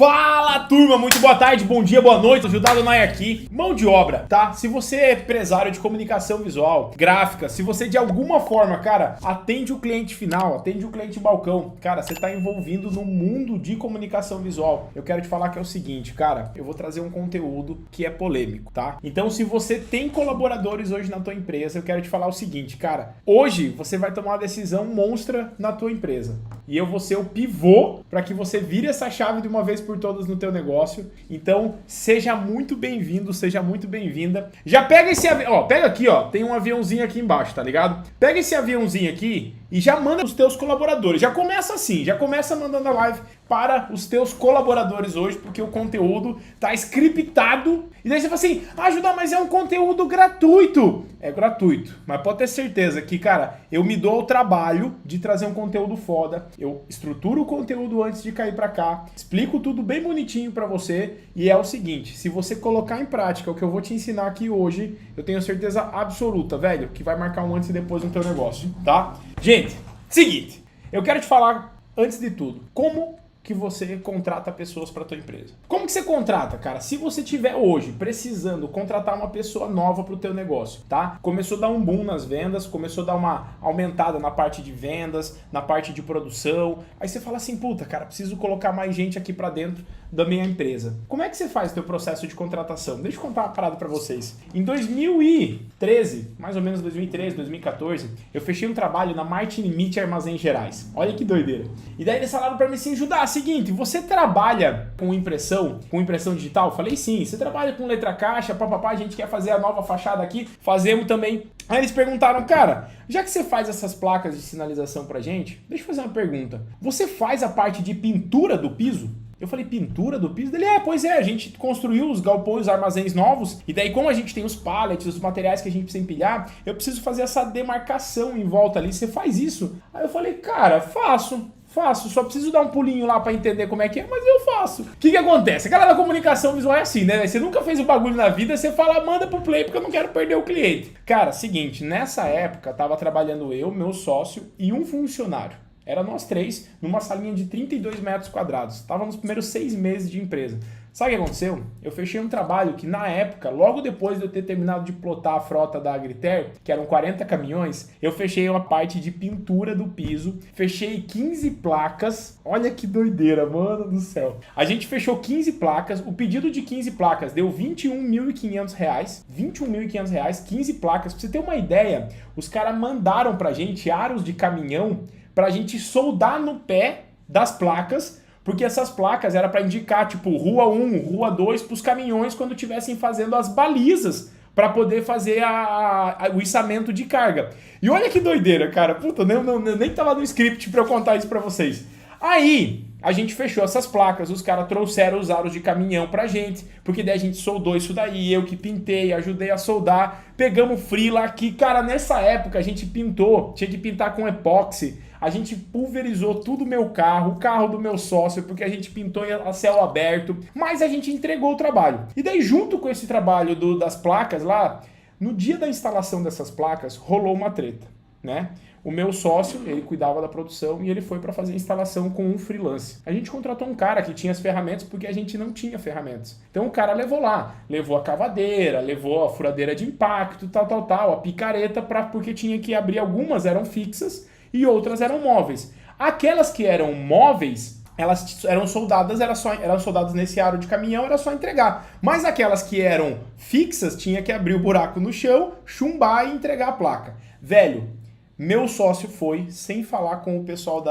Fala, turma! Muito boa tarde, bom dia, boa noite. Ajudado Nai aqui. Mão de obra, tá? Se você é empresário de comunicação visual, gráfica, se você de alguma forma, cara, atende o cliente final, atende o cliente balcão, cara, você tá envolvido no mundo de comunicação visual. Eu quero te falar que é o seguinte, cara, eu vou trazer um conteúdo que é polêmico, tá? Então, se você tem colaboradores hoje na tua empresa, eu quero te falar o seguinte, cara, hoje você vai tomar uma decisão monstra na tua empresa. E eu vou ser o pivô para que você vire essa chave de uma vez por todas no teu negócio. Então, seja muito bem-vindo, seja muito bem-vinda. Já pega esse avião, ó, pega aqui, ó, tem um aviãozinho aqui embaixo, tá ligado? Pega esse aviãozinho aqui e já manda os teus colaboradores. Já começa assim, já começa mandando a live para os teus colaboradores hoje, porque o conteúdo tá scriptado. E daí você fala assim, Judá, mas é um conteúdo gratuito. É gratuito, mas pode ter certeza que, cara, eu me dou o trabalho de trazer um conteúdo foda. Eu estruturo o conteúdo antes de cair pra cá, explico tudo bem bonitinho pra você. E é o seguinte, se você colocar em prática o que eu vou te ensinar aqui hoje, eu tenho certeza absoluta, velho, que vai marcar um antes e depois no teu negócio, tá? Gente, seguinte, eu quero te falar, antes de tudo, como que você contrata pessoas para tua empresa. Como que você contrata, cara? Se você tiver hoje precisando contratar uma pessoa nova para o teu negócio, tá? Começou a dar um boom nas vendas, começou a dar uma aumentada na parte de vendas, na parte de produção. Aí você fala assim, puta, cara, preciso colocar mais gente aqui para dentro da minha empresa. Como é que você faz o teu processo de contratação? Deixa eu contar uma parada para vocês. Em 2013, mais ou menos 2013, 2014, eu fechei um trabalho na Martin Limite Armazéns Gerais. Olha que doideira. E daí eles falaram para mim assim, Judá, seguinte, você trabalha com impressão digital? Eu falei, sim. Você trabalha com letra caixa, papapá, a gente quer fazer a nova fachada aqui, fazemos também. Aí eles perguntaram, cara, já que você faz essas placas de sinalização pra gente, deixa eu fazer uma pergunta. Você faz a parte de pintura do piso? Eu falei, pintura do piso? Ele, pois é, a gente construiu os galpões, os armazéns novos, e daí como a gente tem os pallets, os materiais que a gente precisa empilhar, eu preciso fazer essa demarcação em volta ali, você faz isso? Aí eu falei, cara, faço, só preciso dar um pulinho lá pra entender como é que é, mas eu faço. O que acontece? A galera da comunicação visual é assim, né? Você nunca fez o bagulho na vida, você fala, manda pro play porque eu não quero perder o cliente. Cara, seguinte, nessa época tava trabalhando eu, meu sócio e um funcionário. Era nós três, numa salinha de 32 metros quadrados. Estava nos primeiros 6 meses de empresa. Sabe o que aconteceu? Eu fechei um trabalho que, na época, logo depois de eu ter terminado de plotar a frota da Agriter, que eram 40 caminhões, eu fechei uma parte de pintura do piso, fechei 15 placas. Olha que doideira, mano do céu. A gente fechou 15 placas, o pedido de 15 placas deu R$21.500. R$21.500, 15 placas. Pra você ter uma ideia, os caras mandaram pra gente aros de caminhão pra gente soldar no pé das placas, porque essas placas era para indicar, tipo, rua 1, rua 2 pros caminhões quando estivessem fazendo as balizas para poder fazer o içamento de carga. E olha que doideira, cara. Puta, nem tava no script para eu contar isso para vocês. Aí, a gente fechou essas placas, os caras trouxeram os aros de caminhão pra gente, porque daí a gente soldou isso daí, eu que pintei, ajudei a soldar, pegamos frila aqui. Cara, nessa época a gente pintou, tinha que pintar com epóxi, a gente pulverizou tudo o meu carro, o carro do meu sócio, porque a gente pintou a céu aberto, mas a gente entregou o trabalho. E daí, junto com esse trabalho das placas lá, no dia da instalação dessas placas, rolou uma treta, né? O meu sócio, ele cuidava da produção e ele foi para fazer a instalação com um freelance. A gente contratou um cara que tinha as ferramentas porque a gente não tinha ferramentas. Então o cara levou a cavadeira, levou a furadeira de impacto, tal, a picareta, porque tinha que abrir. Algumas eram fixas e outras eram móveis. Aquelas que eram móveis, elas eram soldadas, eram soldadas nesse aro de caminhão, era só entregar. Mas aquelas que eram fixas, tinha que abrir o buraco no chão, chumbar e entregar a placa. Velho, meu sócio foi, sem falar com o pessoal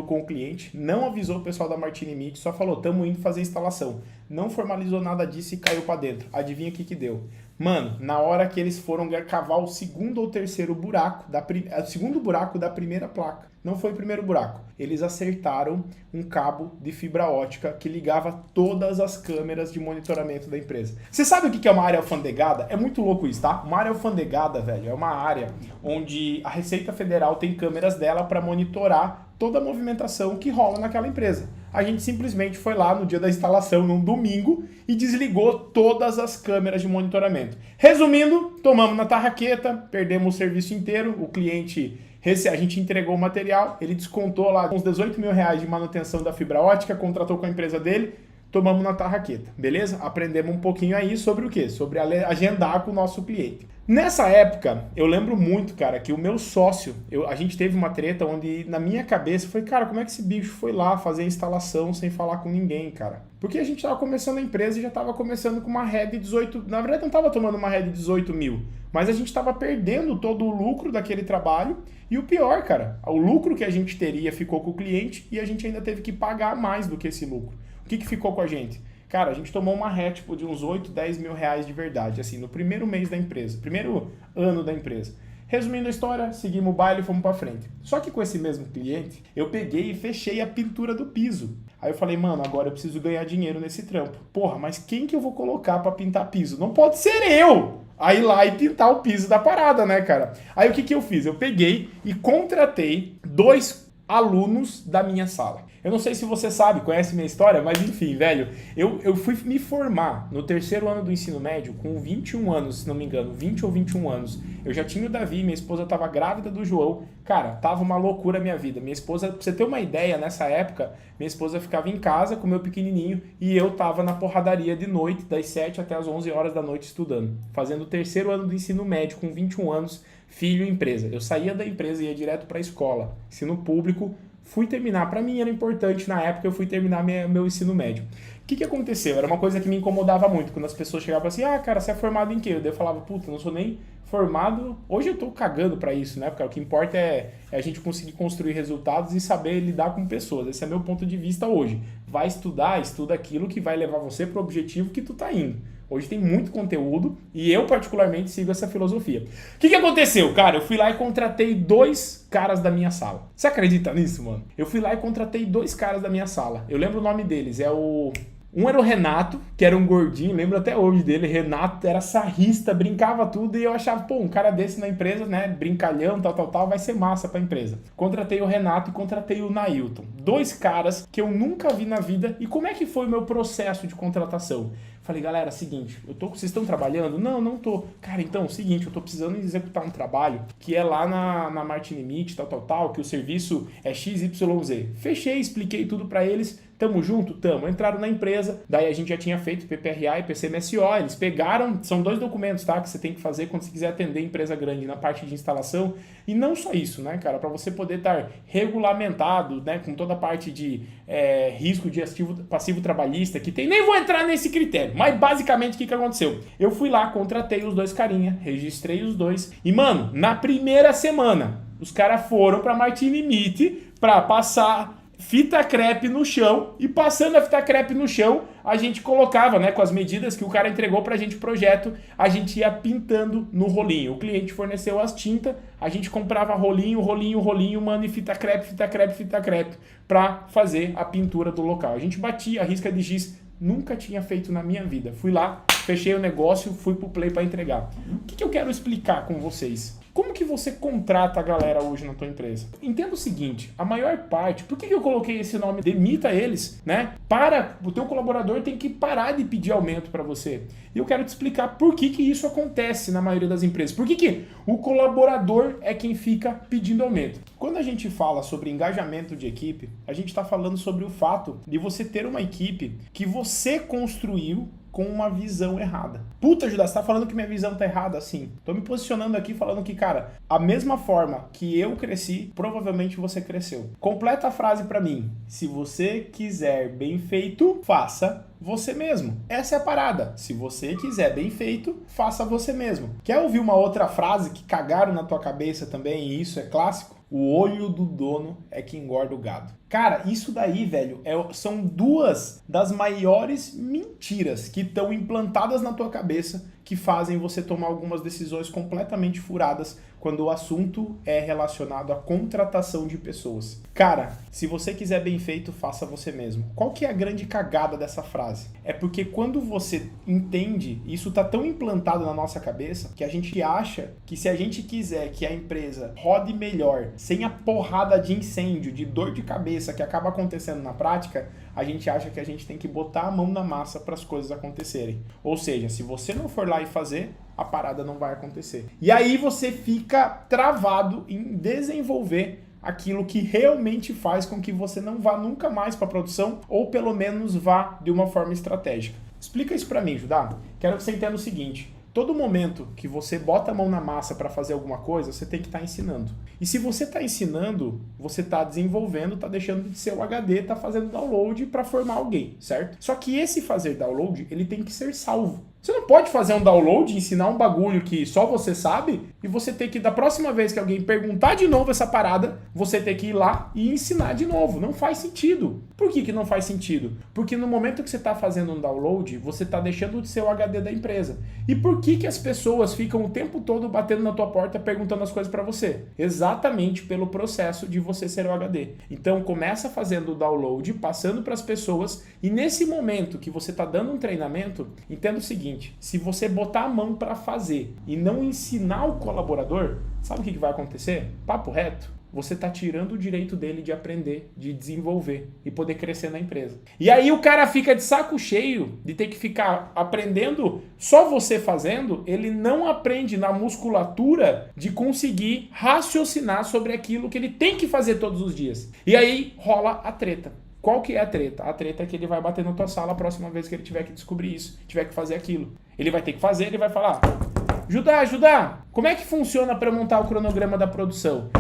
com o cliente, não avisou o pessoal da Martin Limite, só falou, tamo indo fazer a instalação. Não formalizou nada disso e caiu pra dentro. Adivinha o que deu? Mano, na hora que eles foram cavar o segundo ou terceiro buraco, o segundo buraco da primeira placa, não foi o primeiro buraco, eles acertaram um cabo de fibra ótica que ligava todas as câmeras de monitoramento da empresa. Você sabe o que é uma área alfandegada? É muito louco isso, tá? Uma área alfandegada, velho, é uma área onde a Receita Federal tem câmeras dela para monitorar toda a movimentação que rola naquela empresa. A gente simplesmente foi lá no dia da instalação, num domingo, e desligou todas as câmeras de monitoramento. Resumindo, tomamos na tarraqueta, perdemos o serviço inteiro, o cliente, a gente entregou o material, ele descontou lá uns R$18 mil de manutenção da fibra ótica, contratou com a empresa dele, tomamos na tarraqueta, beleza? Aprendemos um pouquinho aí sobre o quê? Sobre agendar com o nosso cliente. Nessa época, eu lembro muito, cara, que o meu sócio, a gente teve uma treta onde na minha cabeça foi, cara, como é que esse bicho foi lá fazer a instalação sem falar com ninguém, cara? Porque a gente tava começando a empresa e já tava começando com uma rede de 18, na verdade não tava tomando uma rede de 18 mil, mas a gente tava perdendo todo o lucro daquele trabalho e o pior, cara, o lucro que a gente teria ficou com o cliente e a gente ainda teve que pagar mais do que esse lucro. O que ficou com a gente? Cara, a gente tomou uma ré, tipo, de uns 8, 10 mil reais de verdade, assim, no primeiro mês da empresa, primeiro ano da empresa. Resumindo a história, seguimos o baile e fomos pra frente. Só que com esse mesmo cliente, eu peguei e fechei a pintura do piso. Aí eu falei, mano, agora eu preciso ganhar dinheiro nesse trampo. Porra, mas quem que eu vou colocar pra pintar piso? Não pode ser eu! Aí lá e pintar o piso da parada, né, cara? Aí o que eu fiz? Eu peguei e contratei 2 alunos da minha sala. Eu não sei se você sabe, conhece minha história, mas enfim, velho, eu fui me formar no terceiro ano do ensino médio com 21 anos, se não me engano, 20 ou 21 anos. Eu já tinha o Davi, minha esposa tava grávida do João. Cara, tava uma loucura a minha vida. Minha esposa, pra você ter uma ideia, nessa época, minha esposa ficava em casa com o meu pequenininho e eu tava na porradaria de noite, das 7 até as 11 horas da noite estudando, fazendo o terceiro ano do ensino médio com 21 anos, filho e empresa. Eu saía da empresa e ia direto pra escola, ensino público. Fui terminar, para mim era importante na época, eu fui terminar meu ensino médio. O que aconteceu? Era uma coisa que me incomodava muito, quando as pessoas chegavam assim, ah, cara, você é formado em quê? Eu falava, puta, não sou nem formado, hoje eu tô cagando pra isso, né? Porque o que importa é a gente conseguir construir resultados e saber lidar com pessoas. Esse é meu ponto de vista hoje. Vai estudar, estuda aquilo que vai levar você pro objetivo que tu tá indo. Hoje tem muito conteúdo e eu particularmente sigo essa filosofia. O que aconteceu, cara? Eu fui lá e contratei 2 caras da minha sala. Você acredita nisso, mano? Eu fui lá e contratei 2 caras da minha sala. Eu lembro o nome deles, um era o Renato, que era um gordinho, lembro até hoje dele. Renato era sarrista, brincava tudo e eu achava, pô, um cara desse na empresa, né, brincalhão, tal, vai ser massa pra empresa. Contratei o Renato e contratei o Nailton. 2 caras que eu nunca vi na vida. E como é que foi o meu processo de contratação? Falei, galera, seguinte, vocês estão trabalhando? Não tô. Cara, então, seguinte, eu tô precisando executar um trabalho que é lá na Martin Limite, tal, que o serviço é XYZ. Fechei, expliquei tudo pra eles. Tamo junto? Tamo. Entraram na empresa, daí a gente já tinha feito PPRA e PCMSO, eles pegaram, são 2 documentos, tá, que você tem que fazer quando você quiser atender empresa grande na parte de instalação, e não só isso, né, cara, para você poder estar regulamentado, né, com toda a parte de risco de passivo trabalhista que tem, nem vou entrar nesse critério, mas basicamente o que aconteceu? Eu fui lá, contratei os 2 carinha, registrei os 2, e mano, na primeira semana, os caras foram pra Martin Limite pra passar fita crepe no chão, e passando a fita crepe no chão, a gente colocava, né, com as medidas que o cara entregou pra gente o projeto, a gente ia pintando no rolinho. O cliente forneceu as tintas, a gente comprava rolinho, mano, e fita crepe, pra fazer a pintura do local. A gente batia a risca de giz, nunca tinha feito na minha vida. Fui lá, fechei o negócio, fui pro Play pra entregar. O que eu quero explicar com vocês? Como que você contrata a galera hoje na tua empresa? Entenda o seguinte, a maior parte, por que eu coloquei esse nome? Demita eles, né? O teu colaborador tem que parar de pedir aumento para você. E eu quero te explicar por que isso acontece na maioria das empresas. Por que o colaborador é quem fica pedindo aumento? Quando a gente fala sobre engajamento de equipe, a gente está falando sobre o fato de você ter uma equipe que você construiu com uma visão errada. Puta, Judas, você tá falando que minha visão tá errada? Assim, tô me posicionando aqui falando que, cara, a mesma forma que eu cresci, provavelmente você cresceu. Completa a frase pra mim. Se você quiser bem feito, faça você mesmo. Essa é a parada. Se você quiser bem feito, faça você mesmo. Quer ouvir uma outra frase que cagaram na tua cabeça também, e isso é clássico? O olho do dono é que engorda o gado. Cara, isso daí, velho, são 2 das maiores mentiras que estão implantadas na tua cabeça que fazem você tomar algumas decisões completamente furadas quando o assunto é relacionado à contratação de pessoas. Cara, se você quiser bem feito, faça você mesmo. Qual que é a grande cagada dessa frase? É porque quando você entende, isso tá tão implantado na nossa cabeça, que a gente acha que se a gente quiser que a empresa rode melhor, sem a porrada de incêndio, de dor de cabeça que acaba acontecendo na prática, a gente acha que a gente tem que botar a mão na massa para as coisas acontecerem. Ou seja, se você não for lá e fazer, a parada não vai acontecer. E aí você fica travado em desenvolver aquilo que realmente faz com que você não vá nunca mais para a produção, ou pelo menos vá de uma forma estratégica. Explica isso para mim, Judá. Quero que você entenda o seguinte. Todo momento que você bota a mão na massa para fazer alguma coisa, você tem que estar ensinando. E se você está ensinando, você está desenvolvendo, está deixando de ser o HD, está fazendo download para formar alguém, certo? Só que esse fazer download, ele tem que ser salvo. Você não pode fazer um download, ensinar um bagulho que só você sabe, e você ter que, da próxima vez que alguém perguntar de novo essa parada, você ter que ir lá e ensinar de novo. Não faz sentido. Por que não faz sentido? Porque no momento que você está fazendo um download, você está deixando de ser o HD da empresa. E por que as pessoas ficam o tempo todo batendo na tua porta perguntando as coisas para você? Exatamente pelo processo de você ser o HD. Então começa fazendo o download, passando para as pessoas, e nesse momento que você está dando um treinamento, entenda o seguinte: se você botar a mão para fazer e não ensinar o colaborador, sabe o que vai acontecer? Papo reto. Você está tirando o direito dele de aprender, de desenvolver e poder crescer na empresa. E aí o cara fica de saco cheio de ter que ficar aprendendo só você fazendo, ele não aprende na musculatura de conseguir raciocinar sobre aquilo que ele tem que fazer todos os dias. E aí rola a treta. Qual que é a treta? A treta é que ele vai bater na tua sala a próxima vez que ele tiver que descobrir isso, tiver que fazer aquilo. Ele vai ter que fazer, ele vai falar: Judá, como é que funciona para montar o cronograma da produção?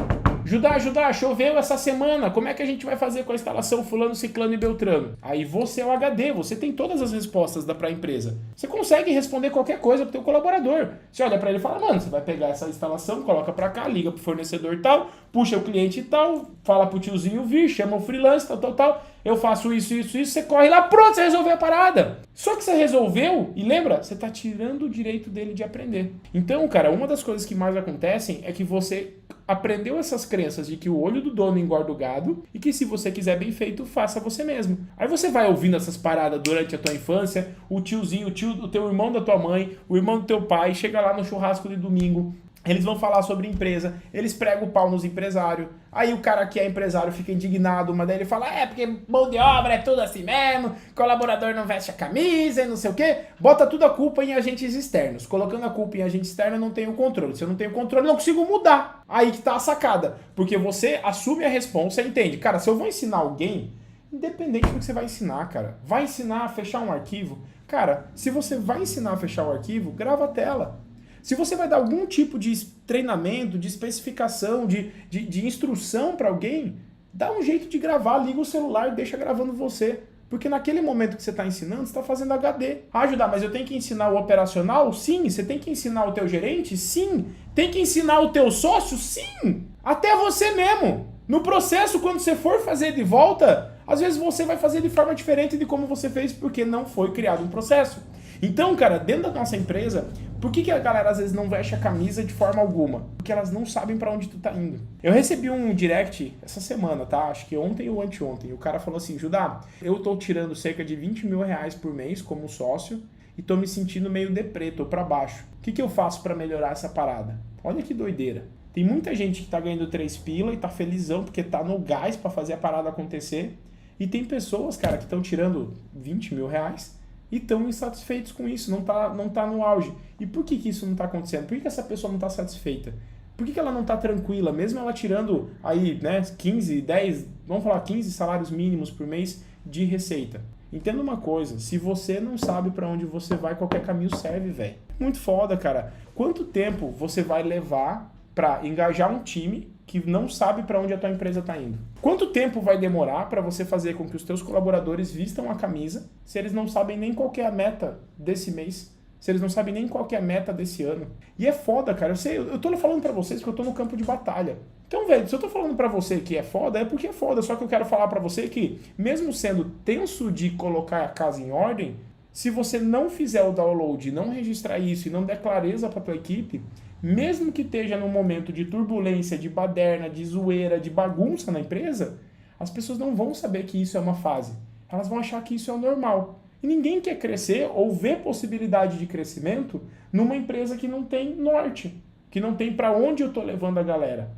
Judá, choveu essa semana, como é que a gente vai fazer com a instalação fulano, ciclano e beltrano? Aí você é o HD, você tem todas as respostas para a empresa. Você consegue responder qualquer coisa pro teu colaborador. Você olha para ele e fala: mano, você vai pegar essa instalação, coloca para cá, liga pro fornecedor tal, puxa o cliente tal, fala pro tiozinho vir, chama o freelance, tal. Eu faço isso, você corre lá, pronto, você resolveu a parada. Só que você resolveu, e lembra, você tá tirando o direito dele de aprender. Então, cara, uma das coisas que mais acontecem é que você aprendeu essas crenças de que o olho do dono engorda o gado e que se você quiser bem feito, faça você mesmo. Aí você vai ouvindo essas paradas durante a tua infância, o tiozinho, o teu irmão da tua mãe, o irmão do teu pai, chega lá no churrasco de domingo, eles vão falar sobre empresa, eles pregam o pau nos empresários, aí o cara que é empresário fica indignado, mas daí ele fala: porque mão de obra é tudo assim mesmo, colaborador não veste a camisa e não sei o quê, bota tudo a culpa em agentes externos. Colocando a culpa em agente externo, eu não tenho controle. Se eu não tenho controle, eu não consigo mudar. Aí que tá a sacada, porque você assume a responsa e entende: cara, se eu vou ensinar alguém, independente do que você vai ensinar, cara, vai ensinar a fechar um arquivo, cara, se você vai ensinar a fechar o arquivo, grava a tela. Se você vai dar algum tipo de treinamento, de especificação, de instrução para alguém, dá um jeito de gravar, liga o celular e deixa gravando você. Porque naquele momento que você está ensinando, você está fazendo HD. Ah, Judá, mas eu tenho que ensinar o operacional? Sim. Você tem que ensinar o teu gerente? Sim. Tem que ensinar o teu sócio? Sim. Até você mesmo. No processo, quando você for fazer de volta, às vezes você vai fazer de forma diferente de como você fez, porque não foi criado um processo. Então, cara, dentro da nossa empresa, por que a galera às vezes não veste a camisa de forma alguma? Porque elas não sabem pra onde tu tá indo. Eu recebi um direct essa semana, tá? Acho que ontem ou anteontem. E o cara falou assim: Judá, eu tô tirando cerca de 20 mil reais por mês como sócio e tô me sentindo meio deprê, tô pra baixo. O que eu faço pra melhorar essa parada? Olha que doideira. Tem muita gente que tá ganhando 3 pila e tá felizão porque tá no gás pra fazer a parada acontecer. E tem pessoas, cara, que estão tirando 20 mil reais e estão insatisfeitos com isso, não tá no auge. E por que isso não está acontecendo? Por que essa pessoa não está satisfeita? Por que ela não está tranquila? Mesmo ela tirando aí, né, 15, 10, vamos falar 15 salários mínimos por mês de receita. Entenda uma coisa, se você não sabe para onde você vai, qualquer caminho serve, velho. Muito foda, cara. Quanto tempo você vai levar para engajar um time que não sabe para onde a tua empresa está indo? Quanto tempo vai demorar para você fazer com que os teus colaboradores vistam a camisa se eles não sabem nem qual que é a meta desse mês? Se eles não sabem nem qual que é a meta desse ano? E é foda, cara. Eu tô falando para vocês que eu tô no campo de batalha. Então, velho, se eu tô falando para você que é foda, é porque é foda. Só que eu quero falar para você que, mesmo sendo tenso de colocar a casa em ordem, se você não fizer o download, não registrar isso e não der clareza para tua equipe, mesmo que esteja num momento de turbulência, de baderna, de zoeira, de bagunça na empresa, as pessoas não vão saber que isso é uma fase. Elas vão achar que isso é o normal. E ninguém quer crescer ou ver possibilidade de crescimento numa empresa que não tem norte, que não tem para onde eu estou levando a galera.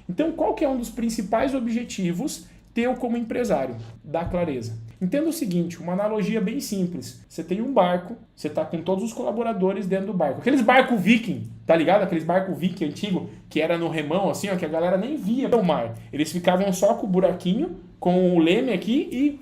Então, qual que é um dos principais objetivos teu como empresário? Dar clareza. Entenda o seguinte, uma analogia bem simples. Você tem um barco, você tá com todos os colaboradores dentro do barco. Aqueles barcos viking, tá ligado? Aqueles barcos viking antigo, que era no remão, assim, ó, que a galera nem via o mar. Eles ficavam só com o buraquinho, com o leme aqui e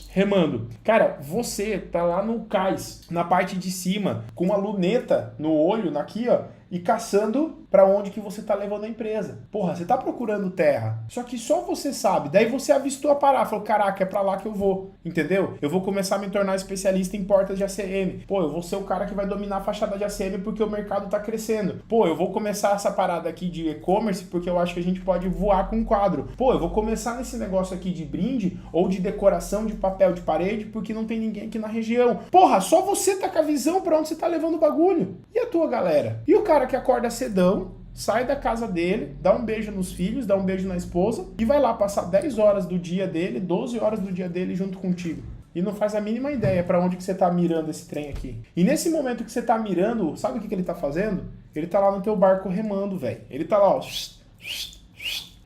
remando. Cara, você tá lá no cais, na parte de cima, com uma luneta no olho, aqui, ó, e caçando para onde que você tá levando a empresa. Porra, você tá procurando terra, só que só você sabe. Daí você avistou a parada, falou, caraca, é pra lá que eu vou, entendeu? Eu vou começar a me tornar especialista em portas de ACM. Pô, eu vou ser o cara que vai dominar a fachada de ACM porque o mercado tá crescendo. Pô, eu vou começar essa parada aqui de e-commerce porque eu acho que a gente pode voar com um quadro. Pô, eu vou começar nesse negócio aqui de brinde ou de decoração de papel de parede porque não tem ninguém aqui na região. Porra, só você tá com a visão pra onde você tá levando o bagulho. E a tua galera? E o cara que acorda cedão, sai da casa dele, dá um beijo nos filhos, dá um beijo na esposa e vai lá passar 10 horas do dia dele, 12 horas do dia dele junto contigo. E não faz a mínima ideia pra onde que você tá mirando esse trem aqui. E nesse momento que você tá mirando, sabe o que ele tá fazendo? Ele tá lá no teu barco remando, velho. Ele tá lá, ó.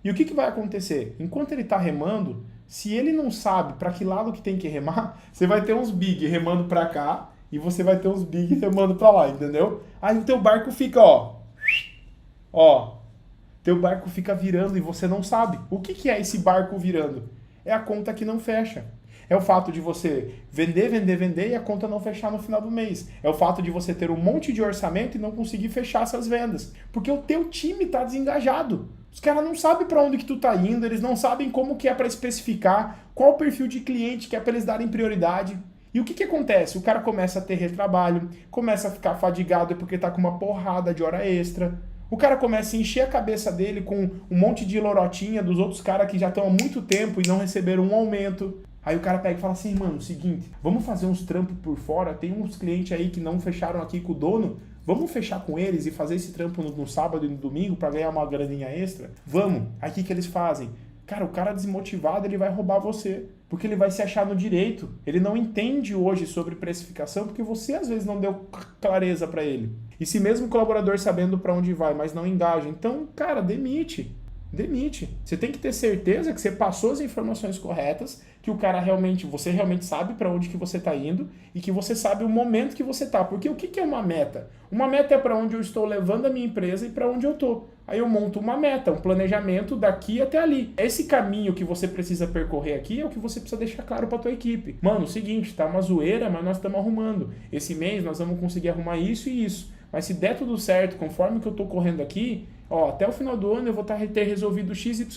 E o que vai acontecer? Enquanto ele tá remando, se ele não sabe pra que lado que tem que remar, você vai ter uns big remando pra cá e você vai ter uns big remando pra lá, entendeu? Aí o teu barco fica, ó, teu barco fica virando e você não sabe. O que é esse barco virando? É a conta que não fecha. É o fato de você vender e a conta não fechar no final do mês. É o fato de você ter um monte de orçamento e não conseguir fechar essas vendas. Porque o teu time tá desengajado. Os caras não sabem para onde que tu tá indo, eles não sabem como que é para especificar, qual o perfil de cliente que é para eles darem prioridade. E o que acontece? O cara começa a ter retrabalho, começa a ficar fadigado porque tá com uma porrada de hora extra. O cara começa a encher a cabeça dele com um monte de lorotinha dos outros caras que já estão há muito tempo e não receberam um aumento. Aí o cara pega e fala assim, mano, seguinte, vamos fazer uns trampos por fora, tem uns clientes aí que não fecharam aqui com o dono, vamos fechar com eles e fazer esse trampo no sábado e no domingo para ganhar uma graninha extra? Vamos. Aí o que eles fazem? Cara, o cara desmotivado, ele vai roubar você, porque ele vai se achar no direito. Ele não entende hoje sobre precificação porque você às vezes não deu clareza para ele. E se mesmo o colaborador sabendo para onde vai, mas não engaja, então, cara, demite. Demite. Você tem que ter certeza que você passou as informações corretas, que o cara você realmente sabe para onde que você está indo e que você sabe o momento que você está. Porque o que é uma meta? Uma meta é para onde eu estou levando a minha empresa e para onde eu estou. Aí eu monto uma meta, um planejamento daqui até ali. Esse caminho que você precisa percorrer aqui é o que você precisa deixar claro para tua equipe. Mano, o seguinte, tá uma zoeira, mas nós estamos arrumando. Esse mês nós vamos conseguir arrumar isso e isso. Mas se der tudo certo, conforme que eu estou correndo aqui, ó, até o final do ano eu vou ter resolvido XYZ.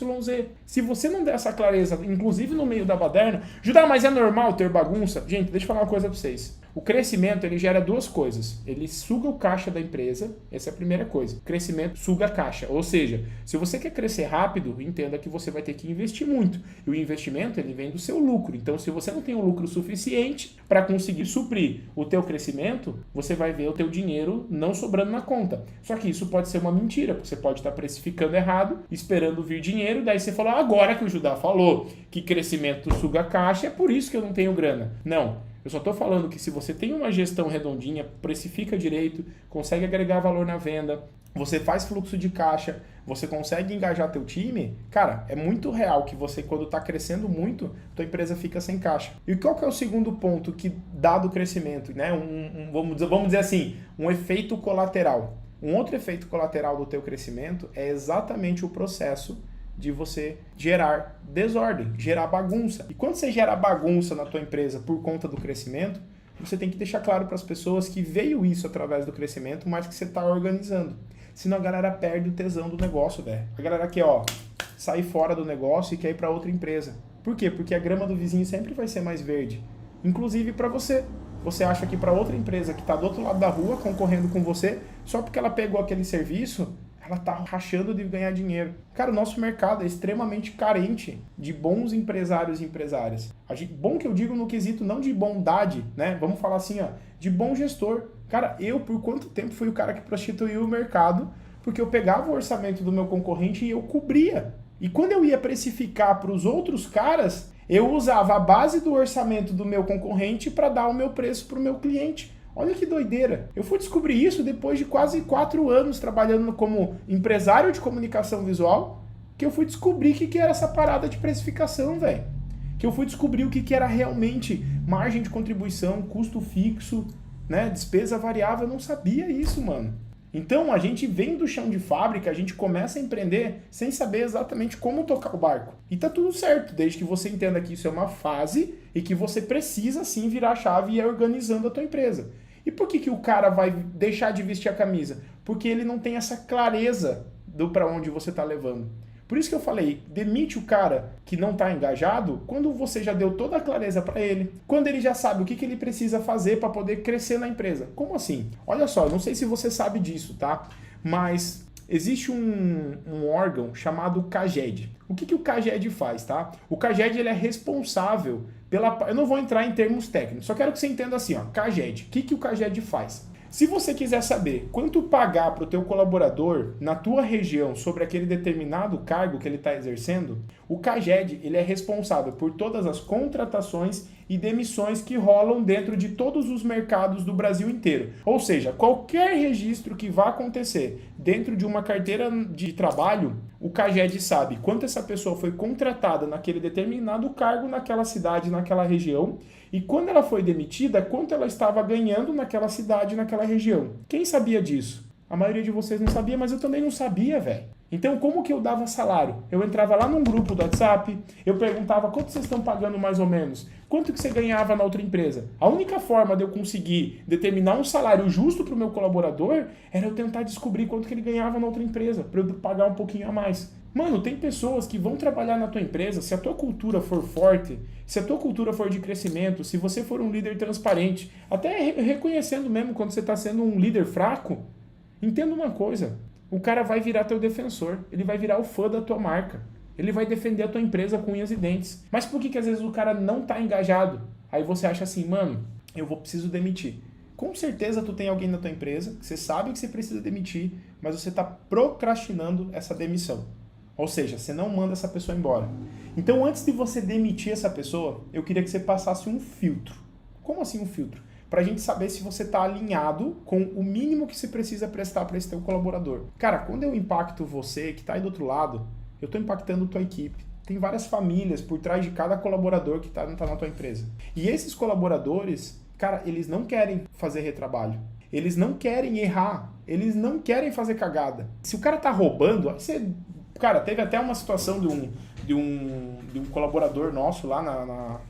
Se você não der essa clareza, inclusive no meio da baderna, Judá, mas é normal ter bagunça? Gente, deixa eu falar uma coisa para vocês. O crescimento, ele gera duas coisas. Ele suga o caixa da empresa, essa é a primeira coisa. O crescimento suga a caixa. Ou seja, se você quer crescer rápido, entenda que você vai ter que investir muito. E o investimento, ele vem do seu lucro. Então, se você não tem o lucro suficiente para conseguir suprir o teu crescimento, você vai ver o teu dinheiro não sobrando na conta. Só que isso pode ser uma mentira, porque você pode estar precificando errado, esperando vir dinheiro, daí você falou, agora que o Judá falou que crescimento suga a caixa, é por isso que eu não tenho grana. Não. Eu só estou falando que se você tem uma gestão redondinha, precifica direito, consegue agregar valor na venda, você faz fluxo de caixa, você consegue engajar teu time, cara, é muito real que você, quando está crescendo muito, tua empresa fica sem caixa. E qual que é o segundo ponto que dá do crescimento, né? Vamos dizer assim, um efeito colateral. Um outro efeito colateral do teu crescimento é exatamente o processo de você gerar desordem, gerar bagunça. E quando você gera bagunça na tua empresa por conta do crescimento, você tem que deixar claro para as pessoas que veio isso através do crescimento, mas que você está organizando. Senão a galera perde o tesão do negócio, velho. A galera quer, sair fora do negócio e quer ir para outra empresa. Por quê? Porque a grama do vizinho sempre vai ser mais verde. Inclusive para você. Você acha que para outra empresa que está do outro lado da rua, concorrendo com você, só porque ela pegou aquele serviço, ela tá rachando de ganhar dinheiro. Cara, o nosso mercado é extremamente carente de bons empresários e empresárias. Bom que eu digo no quesito não de bondade, né? Vamos falar assim, de bom gestor. Cara, eu por quanto tempo fui o cara que prostituiu o mercado, porque eu pegava o orçamento do meu concorrente e eu cobria. E quando eu ia precificar para os outros caras, eu usava a base do orçamento do meu concorrente para dar o meu preço para o meu cliente. Olha que doideira. Eu fui descobrir isso depois de quase 4 anos trabalhando como empresário de comunicação visual, que eu fui descobrir que era essa parada de precificação, velho. que eu fui descobrir o que era realmente margem de contribuição, custo fixo, né, despesa variável. Eu não sabia isso, mano. Então, a gente vem do chão de fábrica, a gente começa a empreender sem saber exatamente como tocar o barco. E tá tudo certo, desde que você entenda que isso é uma fase e que você precisa sim virar a chave e ir organizando a tua empresa. E por que o cara vai deixar de vestir a camisa? Porque ele não tem essa clareza do para onde você tá levando. Por isso que eu falei, demite o cara que não está engajado quando você já deu toda a clareza para ele, quando ele já sabe o que ele precisa fazer para poder crescer na empresa. Como assim? Olha só, eu não sei se você sabe disso, tá? Mas existe um órgão chamado CAGED. O que o CAGED faz, tá? O CAGED ele é responsável pela... Eu não vou entrar em termos técnicos, só quero que você entenda assim, ó, CAGED. O que o CAGED faz? Se você quiser saber quanto pagar para o teu colaborador na tua região sobre aquele determinado cargo que ele está exercendo, o CAGED ele é responsável por todas as contratações e demissões que rolam dentro de todos os mercados do Brasil inteiro. Ou seja, qualquer registro que vá acontecer dentro de uma carteira de trabalho, o CAGED sabe quanto essa pessoa foi contratada naquele determinado cargo naquela cidade, naquela região, e quando ela foi demitida, quanto ela estava ganhando naquela cidade, naquela região. Quem sabia disso? A maioria de vocês não sabia, mas eu também não sabia, velho. Então, como que eu dava salário? Eu entrava lá num grupo do WhatsApp, eu perguntava quanto vocês estão pagando mais ou menos, quanto que você ganhava na outra empresa. A única forma de eu conseguir determinar um salário justo para o meu colaborador era eu tentar descobrir quanto que ele ganhava na outra empresa, para eu pagar um pouquinho a mais. Mano, tem pessoas que vão trabalhar na tua empresa, se a tua cultura for forte, se a tua cultura for de crescimento, se você for um líder transparente, até reconhecendo mesmo quando você está sendo um líder fraco, entenda uma coisa, o cara vai virar teu defensor, ele vai virar o fã da tua marca, ele vai defender a tua empresa com unhas e dentes. Mas por que às vezes o cara não tá engajado? Aí você acha assim, mano, preciso demitir. Com certeza tu tem alguém na tua empresa, que você sabe que você precisa demitir, mas você está procrastinando essa demissão. Ou seja, você não manda essa pessoa embora. Então, antes de você demitir essa pessoa, eu queria que você passasse um filtro. Como assim um filtro? Para a gente saber se você está alinhado com o mínimo que você precisa prestar para esse teu colaborador. Cara, quando eu impacto você que está aí do outro lado, eu estou impactando a tua equipe. Tem várias famílias por trás de cada colaborador que tá na tua empresa. E esses colaboradores, cara, eles não querem fazer retrabalho. Eles não querem errar. Eles não querem fazer cagada. Se o cara tá roubando, aí você... Cara, teve até uma situação de um colaborador nosso lá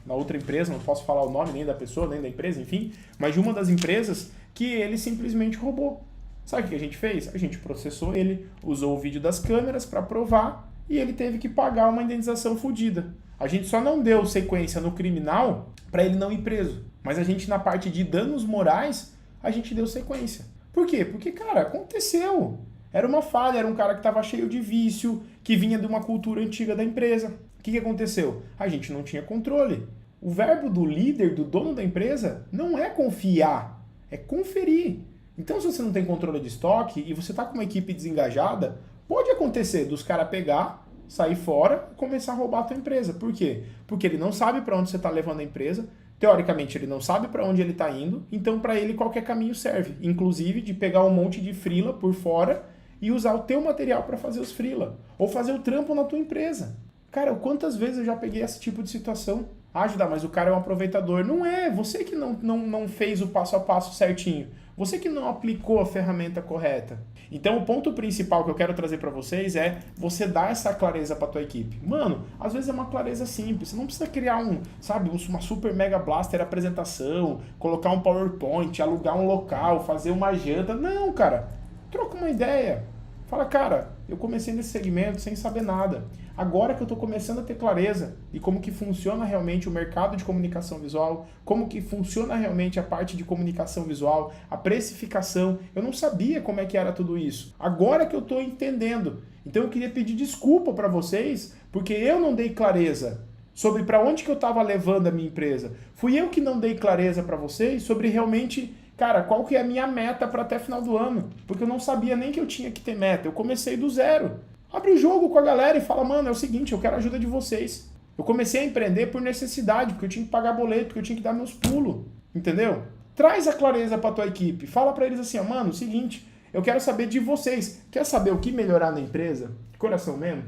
na outra empresa, não posso falar o nome nem da pessoa, nem da empresa, enfim, mas de uma das empresas que ele simplesmente roubou. Sabe o que a gente fez? A gente processou ele, usou o vídeo das câmeras para provar e ele teve que pagar uma indenização fodida. A gente só não deu sequência no criminal para ele não ir preso, mas a gente na parte de danos morais, a gente deu sequência. Por quê? Porque, cara, aconteceu. Era uma falha, era um cara que estava cheio de vício, que vinha de uma cultura antiga da empresa. O que aconteceu? A gente não tinha controle. O verbo do líder, do dono da empresa, não é confiar, é conferir. Então, se você não tem controle de estoque e você está com uma equipe desengajada, pode acontecer dos caras pegar, sair fora e começar a roubar a tua empresa. Por quê? Porque ele não sabe para onde você está levando a empresa. Teoricamente, ele não sabe para onde ele está indo, então para ele qualquer caminho serve. Inclusive de pegar um monte de freela por fora e usar o teu material para fazer os freela, ou fazer o trampo na tua empresa. Cara, quantas vezes eu já peguei esse tipo de situação? Ah, Judá, mas o cara é um aproveitador. Não é, você que não fez o passo a passo certinho. Você que não aplicou a ferramenta correta. Então, o ponto principal que eu quero trazer para vocês é você dar essa clareza para tua equipe. Mano, às vezes é uma clareza simples. Você não precisa criar uma super mega blaster apresentação, colocar um PowerPoint, alugar um local, fazer uma janta. Não, cara. Troca uma ideia. Fala, cara, eu comecei nesse segmento sem saber nada. Agora que eu estou começando a ter clareza de como que funciona realmente o mercado de comunicação visual, como que funciona realmente a parte de comunicação visual, a precificação, eu não sabia como é que era tudo isso. Agora que eu estou entendendo. Então eu queria pedir desculpa para vocês, porque eu não dei clareza sobre para onde que eu estava levando a minha empresa. Fui eu que não dei clareza para vocês sobre realmente... Cara, qual que é a minha meta para até final do ano? Porque eu não sabia nem que eu tinha que ter meta. Eu comecei do zero. Abre o jogo com a galera e fala, mano, é o seguinte, eu quero a ajuda de vocês. Eu comecei a empreender por necessidade, porque eu tinha que pagar boleto, porque eu tinha que dar meus pulos. Entendeu? Traz a clareza para tua equipe. Fala para eles assim, ó, mano, é o seguinte, eu quero saber de vocês. Quer saber o que melhorar na empresa? De coração mesmo?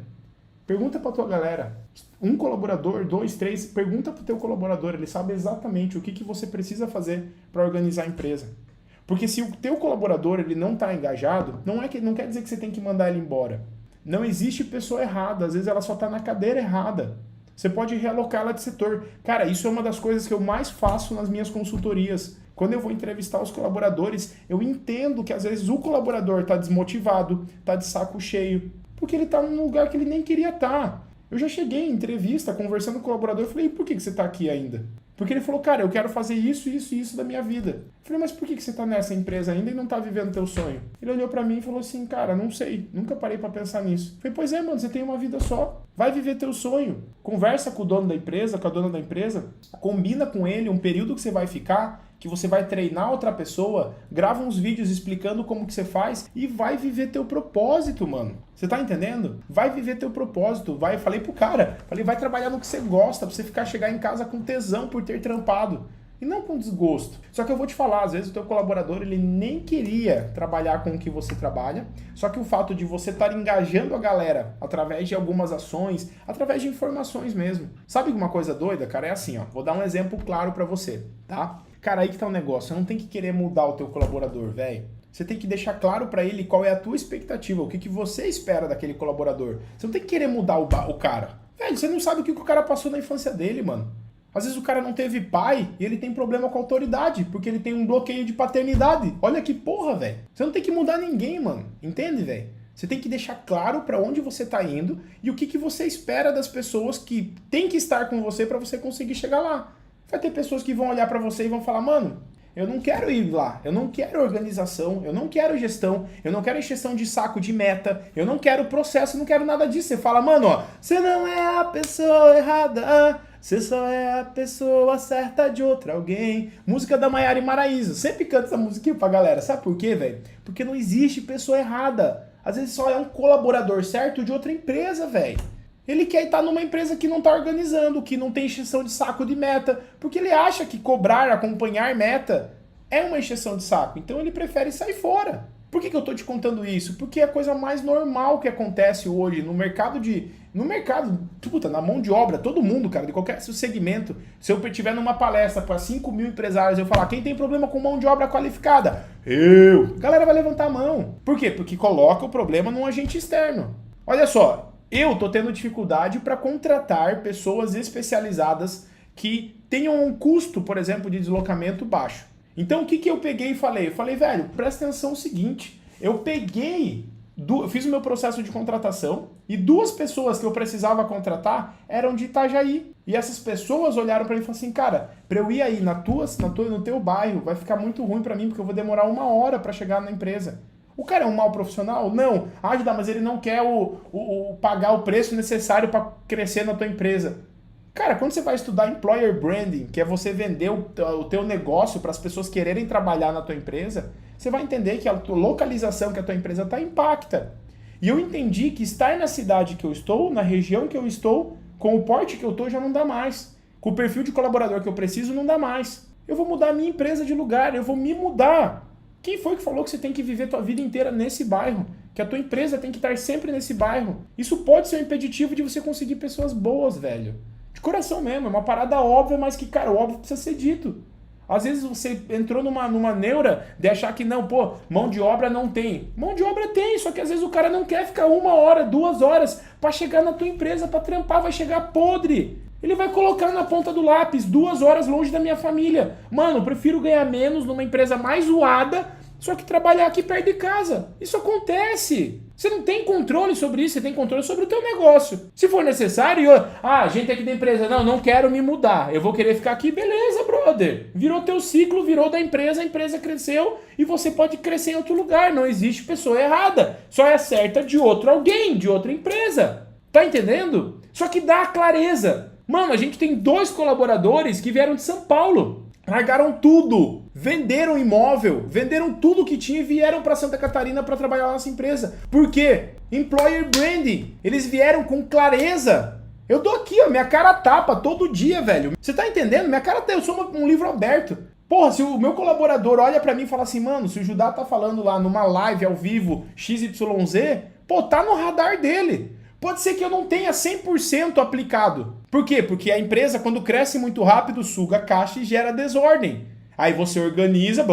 Pergunta pra tua galera. Um colaborador, dois, três, pergunta pro teu colaborador, ele sabe exatamente o que você precisa fazer para organizar a empresa. Porque se o teu colaborador ele não tá engajado, não quer dizer que você tem que mandar ele embora. Não existe pessoa errada, às vezes ela só tá na cadeira errada. Você pode realocá-la de setor. Cara, isso é uma das coisas que eu mais faço nas minhas consultorias. Quando eu vou entrevistar os colaboradores, eu entendo que às vezes o colaborador tá desmotivado, tá de saco cheio, porque ele tá num lugar que ele nem queria estar. Eu já cheguei em entrevista, conversando com o colaborador, eu falei, e por que você tá aqui ainda? Porque ele falou, cara, eu quero fazer isso, isso e isso da minha vida. Eu falei, mas por que você tá nessa empresa ainda e não tá vivendo teu sonho? Ele olhou pra mim e falou assim, cara, não sei, nunca parei pra pensar nisso. Eu falei, pois é, mano, você tem uma vida só. Vai viver teu sonho. Conversa com o dono da empresa, com a dona da empresa, combina com ele um período que você vai ficar, que você vai treinar outra pessoa, grava uns vídeos explicando como que você faz e vai viver teu propósito, mano. Você tá entendendo? Vai viver teu propósito. Falei pro cara, vai trabalhar no que você gosta, pra você chegar em casa com tesão por ter trampado. E não com desgosto. Só que eu vou te falar, às vezes o teu colaborador, ele nem queria trabalhar com o que você trabalha, só que o fato de você estar engajando a galera através de algumas ações, através de informações mesmo. Sabe uma coisa doida, cara? É assim, ó. Vou dar um exemplo claro pra você, tá? Cara, aí que tá o negócio. Você não tem que querer mudar o teu colaborador, velho. Você tem que deixar claro pra ele qual é a tua expectativa, o que você espera daquele colaborador. Você não tem que querer mudar o cara. Velho, você não sabe o que o cara passou na infância dele, mano. Às vezes o cara não teve pai e ele tem problema com a autoridade, porque ele tem um bloqueio de paternidade. Olha que porra, velho. Você não tem que mudar ninguém, mano. Entende, velho? Você tem que deixar claro pra onde você tá indo e o que você espera das pessoas que tem que estar com você pra você conseguir chegar lá. Vai ter pessoas que vão olhar pra você e vão falar, mano, eu não quero ir lá, eu não quero organização, eu não quero gestão, eu não quero encheção de saco de meta, eu não quero processo, eu não quero nada disso. Você fala, mano, ó, você não é a pessoa errada, você só é a pessoa certa de outra alguém. Música da Maiara e Maraíza. Sempre canto essa musiquinha pra galera. Sabe por quê, velho? Porque não existe pessoa errada. Às vezes só é um colaborador certo de outra empresa, velho. Ele quer estar numa empresa que não está organizando, que não tem encheção de saco de meta, porque ele acha que cobrar, acompanhar meta é uma encheção de saco. Então ele prefere sair fora. Por que eu estou te contando isso? Porque é a coisa mais normal que acontece hoje no mercado na mão de obra, todo mundo, cara, de qualquer segmento. Se eu estiver numa palestra para 5 mil empresários, eu falar, quem tem problema com mão de obra qualificada? Eu! A galera vai levantar a mão. Por quê? Porque coloca o problema num agente externo. Olha só. Eu tô tendo dificuldade para contratar pessoas especializadas que tenham um custo, por exemplo, de deslocamento baixo. Então, o que eu peguei e falei? Eu falei, velho, presta atenção no seguinte. Eu fiz o meu processo de contratação e 2 pessoas que eu precisava contratar eram de Itajaí. E essas pessoas olharam para mim e falaram assim, cara, para eu ir aí no teu bairro, vai ficar muito ruim para mim, porque eu vou demorar 1 hora para chegar na empresa. O cara é um mau profissional? Não. Ah, mas ele não quer pagar o preço necessário para crescer na tua empresa. Cara, quando você vai estudar Employer Branding, que é você vender o teu negócio para as pessoas quererem trabalhar na tua empresa, você vai entender que a tua localização que a tua empresa está impacta. E eu entendi que estar na cidade que eu estou, na região que eu estou, com o porte que eu estou, já não dá mais. Com o perfil de colaborador que eu preciso, não dá mais. Eu vou mudar a minha empresa de lugar, eu vou me mudar. Quem foi que falou que você tem que viver a tua vida inteira nesse bairro? Que a tua empresa tem que estar sempre nesse bairro? Isso pode ser um impeditivo de você conseguir pessoas boas, velho. De coração mesmo, é uma parada óbvia, mas que, cara, o óbvio precisa ser dito. Às vezes você entrou numa neura de achar que não, pô, mão de obra não tem. Mão de obra tem, só que às vezes o cara não quer ficar 1 hora, 2 horas pra chegar na tua empresa, pra trampar, vai chegar podre. Ele vai colocar na ponta do lápis 2 horas longe da minha família. Mano, eu prefiro ganhar menos numa empresa mais zoada, só que trabalhar aqui perto de casa. Isso acontece. Você não tem controle sobre isso, você tem controle sobre o teu negócio. Se for necessário, a gente aqui da empresa, não quero me mudar, eu vou querer ficar aqui, beleza, brother. Virou teu ciclo, virou da empresa, a empresa cresceu e você pode crescer em outro lugar. Não existe pessoa errada, só é certa de outro alguém, de outra empresa. Tá entendendo? Só que dá clareza. Mano, a gente tem 2 colaboradores que vieram de São Paulo. Largaram tudo, venderam imóvel, venderam tudo que tinha e vieram para Santa Catarina para trabalhar na nossa empresa. Por quê? Employer Branding. Eles vieram com clareza. Eu dou aqui, ó, minha cara tapa todo dia, velho. Você tá entendendo? Minha cara tá, eu sou um livro aberto. Porra, se o meu colaborador olha para mim e fala assim, mano, se o Judá tá falando lá numa live ao vivo XYZ, pô, tá no radar dele. Pode ser que eu não tenha 100% aplicado. Por quê? Porque a empresa, quando cresce muito rápido, suga caixa e gera desordem. Aí você organiza,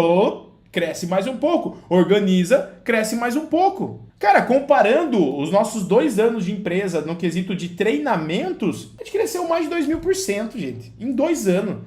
cresce mais um pouco. Organiza, cresce mais um pouco. Cara, comparando os nossos 2 anos de empresa no quesito de treinamentos, a gente cresceu mais de 2000%, gente. Em 2 anos.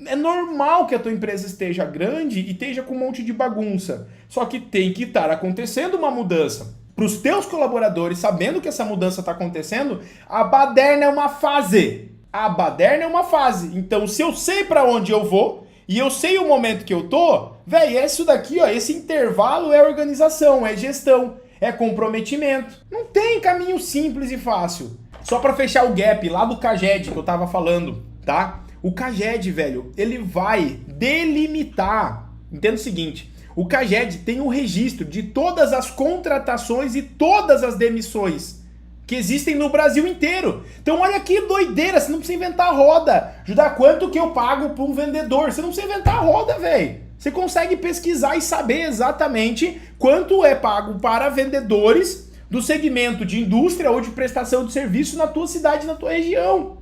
É normal que a tua empresa esteja grande e esteja com um monte de bagunça. Só que tem que estar acontecendo uma mudança. Para os teus colaboradores, sabendo que essa mudança está acontecendo, a baderna é uma fase. A baderna é uma fase. Então, se eu sei para onde eu vou e eu sei o momento que eu tô, velho, é isso daqui, ó, esse intervalo é organização, é gestão, é comprometimento. Não tem caminho simples e fácil. Só para fechar o gap lá do Caged que eu tava falando, tá? O Caged, velho, ele vai delimitar. Entenda o seguinte. O Caged tem um registro de todas as contratações e todas as demissões que existem no Brasil inteiro. Então olha que doideira, você não precisa inventar a roda. Judá, quanto que eu pago para um vendedor? Você não precisa inventar a roda, velho. Você consegue pesquisar e saber exatamente quanto é pago para vendedores do segmento de indústria ou de prestação de serviço na tua cidade, na tua região.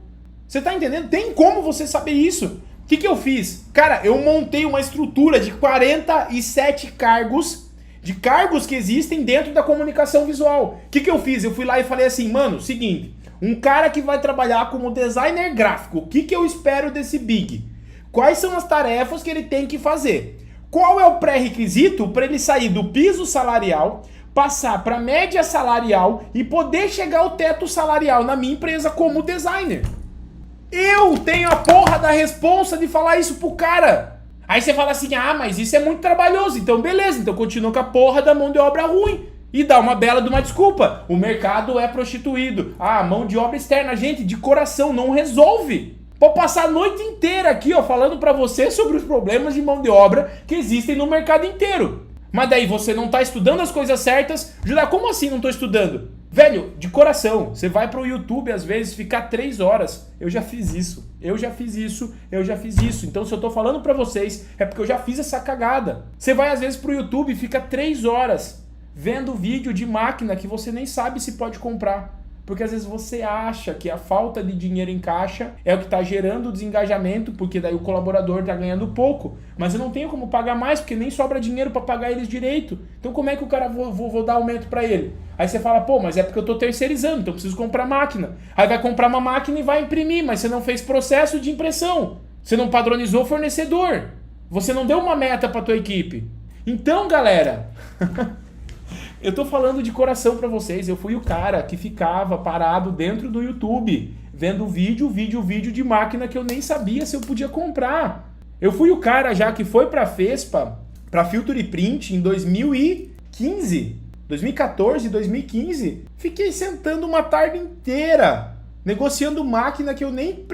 Você tá entendendo? Tem como você saber isso. O que eu fiz? Cara, eu montei uma estrutura de 47 cargos, que existem dentro da comunicação visual. O que eu fiz? Eu fui lá e falei assim, mano, seguinte, um cara que vai trabalhar como designer gráfico, o que eu espero desse Big? Quais são as tarefas que ele tem que fazer? Qual é o pré-requisito para ele sair do piso salarial, passar para a média salarial e poder chegar ao teto salarial na minha empresa como designer? Eu tenho a porra da responsa de falar isso pro cara. Aí você fala assim, ah, mas isso é muito trabalhoso. Então beleza, então continua com a porra da mão de obra ruim. E dá uma bela de uma desculpa. O mercado é prostituído. Ah, mão de obra externa. Gente, de coração, não resolve. Pode passar a noite inteira aqui, ó, falando pra você sobre os problemas de mão de obra que existem no mercado inteiro. Mas daí você não tá estudando as coisas certas. Judá, como assim não tô estudando? Velho, de coração, você vai pro YouTube às vezes ficar 3 horas. Eu já fiz isso. Então se eu tô falando pra vocês, é porque eu já fiz essa cagada. Você vai às vezes pro YouTube e fica 3 horas vendo vídeo de máquina que você nem sabe se pode comprar. Porque às vezes você acha que a falta de dinheiro em caixa é o que está gerando o desengajamento, porque daí o colaborador está ganhando pouco. Mas eu não tenho como pagar mais, porque nem sobra dinheiro para pagar eles direito. Então como é que o cara vou dar aumento para ele? Aí você fala, pô, mas é porque eu estou terceirizando, então eu preciso comprar máquina. Aí vai comprar uma máquina e vai imprimir, mas você não fez processo de impressão. Você não padronizou o fornecedor. Você não deu uma meta para tua equipe. Então, galera... Eu tô falando de coração pra vocês, eu fui o cara que ficava parado dentro do YouTube, vendo vídeo de máquina que eu nem sabia se eu podia comprar. Eu fui o cara já que foi pra Fespa, pra Filter Print em 2014, 2015. Fiquei sentando uma tarde inteira, negociando máquina que eu nem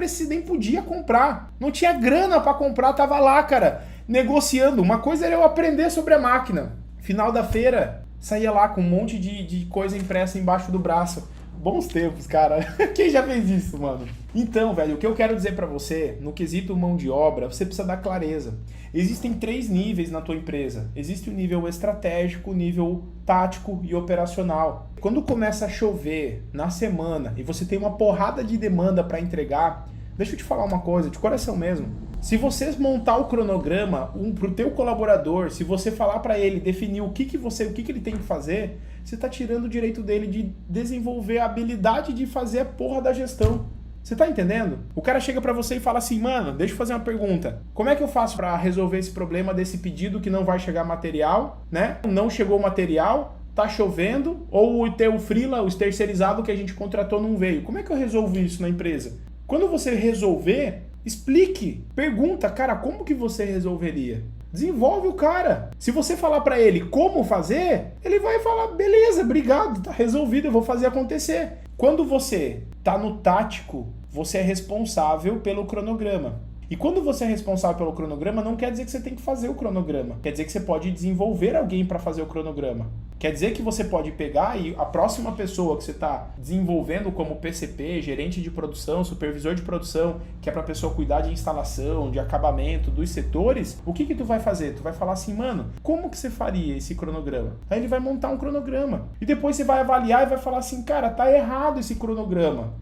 podia comprar. Não tinha grana pra comprar, tava lá, cara, negociando. Uma coisa era eu aprender sobre a máquina. Final da feira... Saía lá com um monte de coisa impressa embaixo do braço. Bons tempos, cara. Quem já fez isso, mano? Então, velho, o que eu quero dizer pra você, no quesito mão de obra, você precisa dar clareza. Existem 3 níveis na tua empresa. Existe o nível estratégico, o nível tático e operacional. Quando começa a chover na semana e você tem uma porrada de demanda pra entregar, deixa eu te falar uma coisa, de coração mesmo. Se você montar o cronograma pro teu colaborador, se você falar para ele, definir o que ele tem que fazer, você tá tirando o direito dele de desenvolver a habilidade de fazer a porra da gestão. Você tá entendendo? O cara chega para você e fala assim, mano, deixa eu fazer uma pergunta. Como é que eu faço para resolver esse problema desse pedido que não vai chegar material, né? Não chegou material, tá chovendo, ou o teu freela, o terceirizado que a gente contratou não veio. Como é que eu resolvo isso na empresa? Quando você resolver... Explique, pergunta, cara, como que você resolveria? Desenvolve o cara. Se você falar pra ele como fazer, ele vai falar, beleza, obrigado, tá resolvido, eu vou fazer acontecer. Quando você tá no tático, você é responsável pelo cronograma. E quando você é responsável pelo cronograma, não quer dizer que você tem que fazer o cronograma. Quer dizer que você pode desenvolver alguém para fazer o cronograma. Quer dizer que você pode pegar e a próxima pessoa que você está desenvolvendo como PCP, gerente de produção, supervisor de produção, que é para a pessoa cuidar de instalação, de acabamento, dos setores, o que tu vai fazer? Tu vai falar assim, mano, como que você faria esse cronograma? Aí ele vai montar um cronograma. E depois você vai avaliar e vai falar assim, cara, tá errado esse cronograma.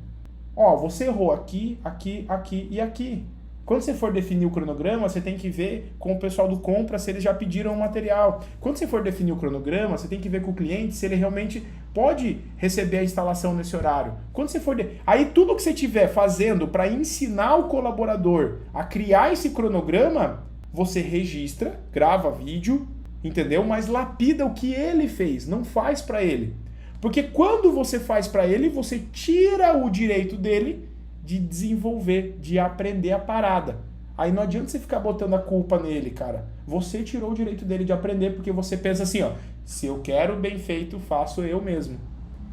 Ó, você errou aqui, aqui, aqui e aqui. Quando você for definir o cronograma, você tem que ver com o pessoal do compra se eles já pediram o material. Quando você for definir o cronograma, você tem que ver com o cliente se ele realmente pode receber a instalação nesse horário. Quando você for Aí tudo que você estiver fazendo para ensinar o colaborador a criar esse cronograma, você registra, grava vídeo, entendeu? Mas lapida o que ele fez, não faz para ele. Porque quando você faz para ele, você tira o direito dele de desenvolver, de aprender a parada. Aí não adianta você ficar botando a culpa nele, cara. Você tirou o direito dele de aprender porque você pensa assim, ó, se eu quero bem feito, faço eu mesmo.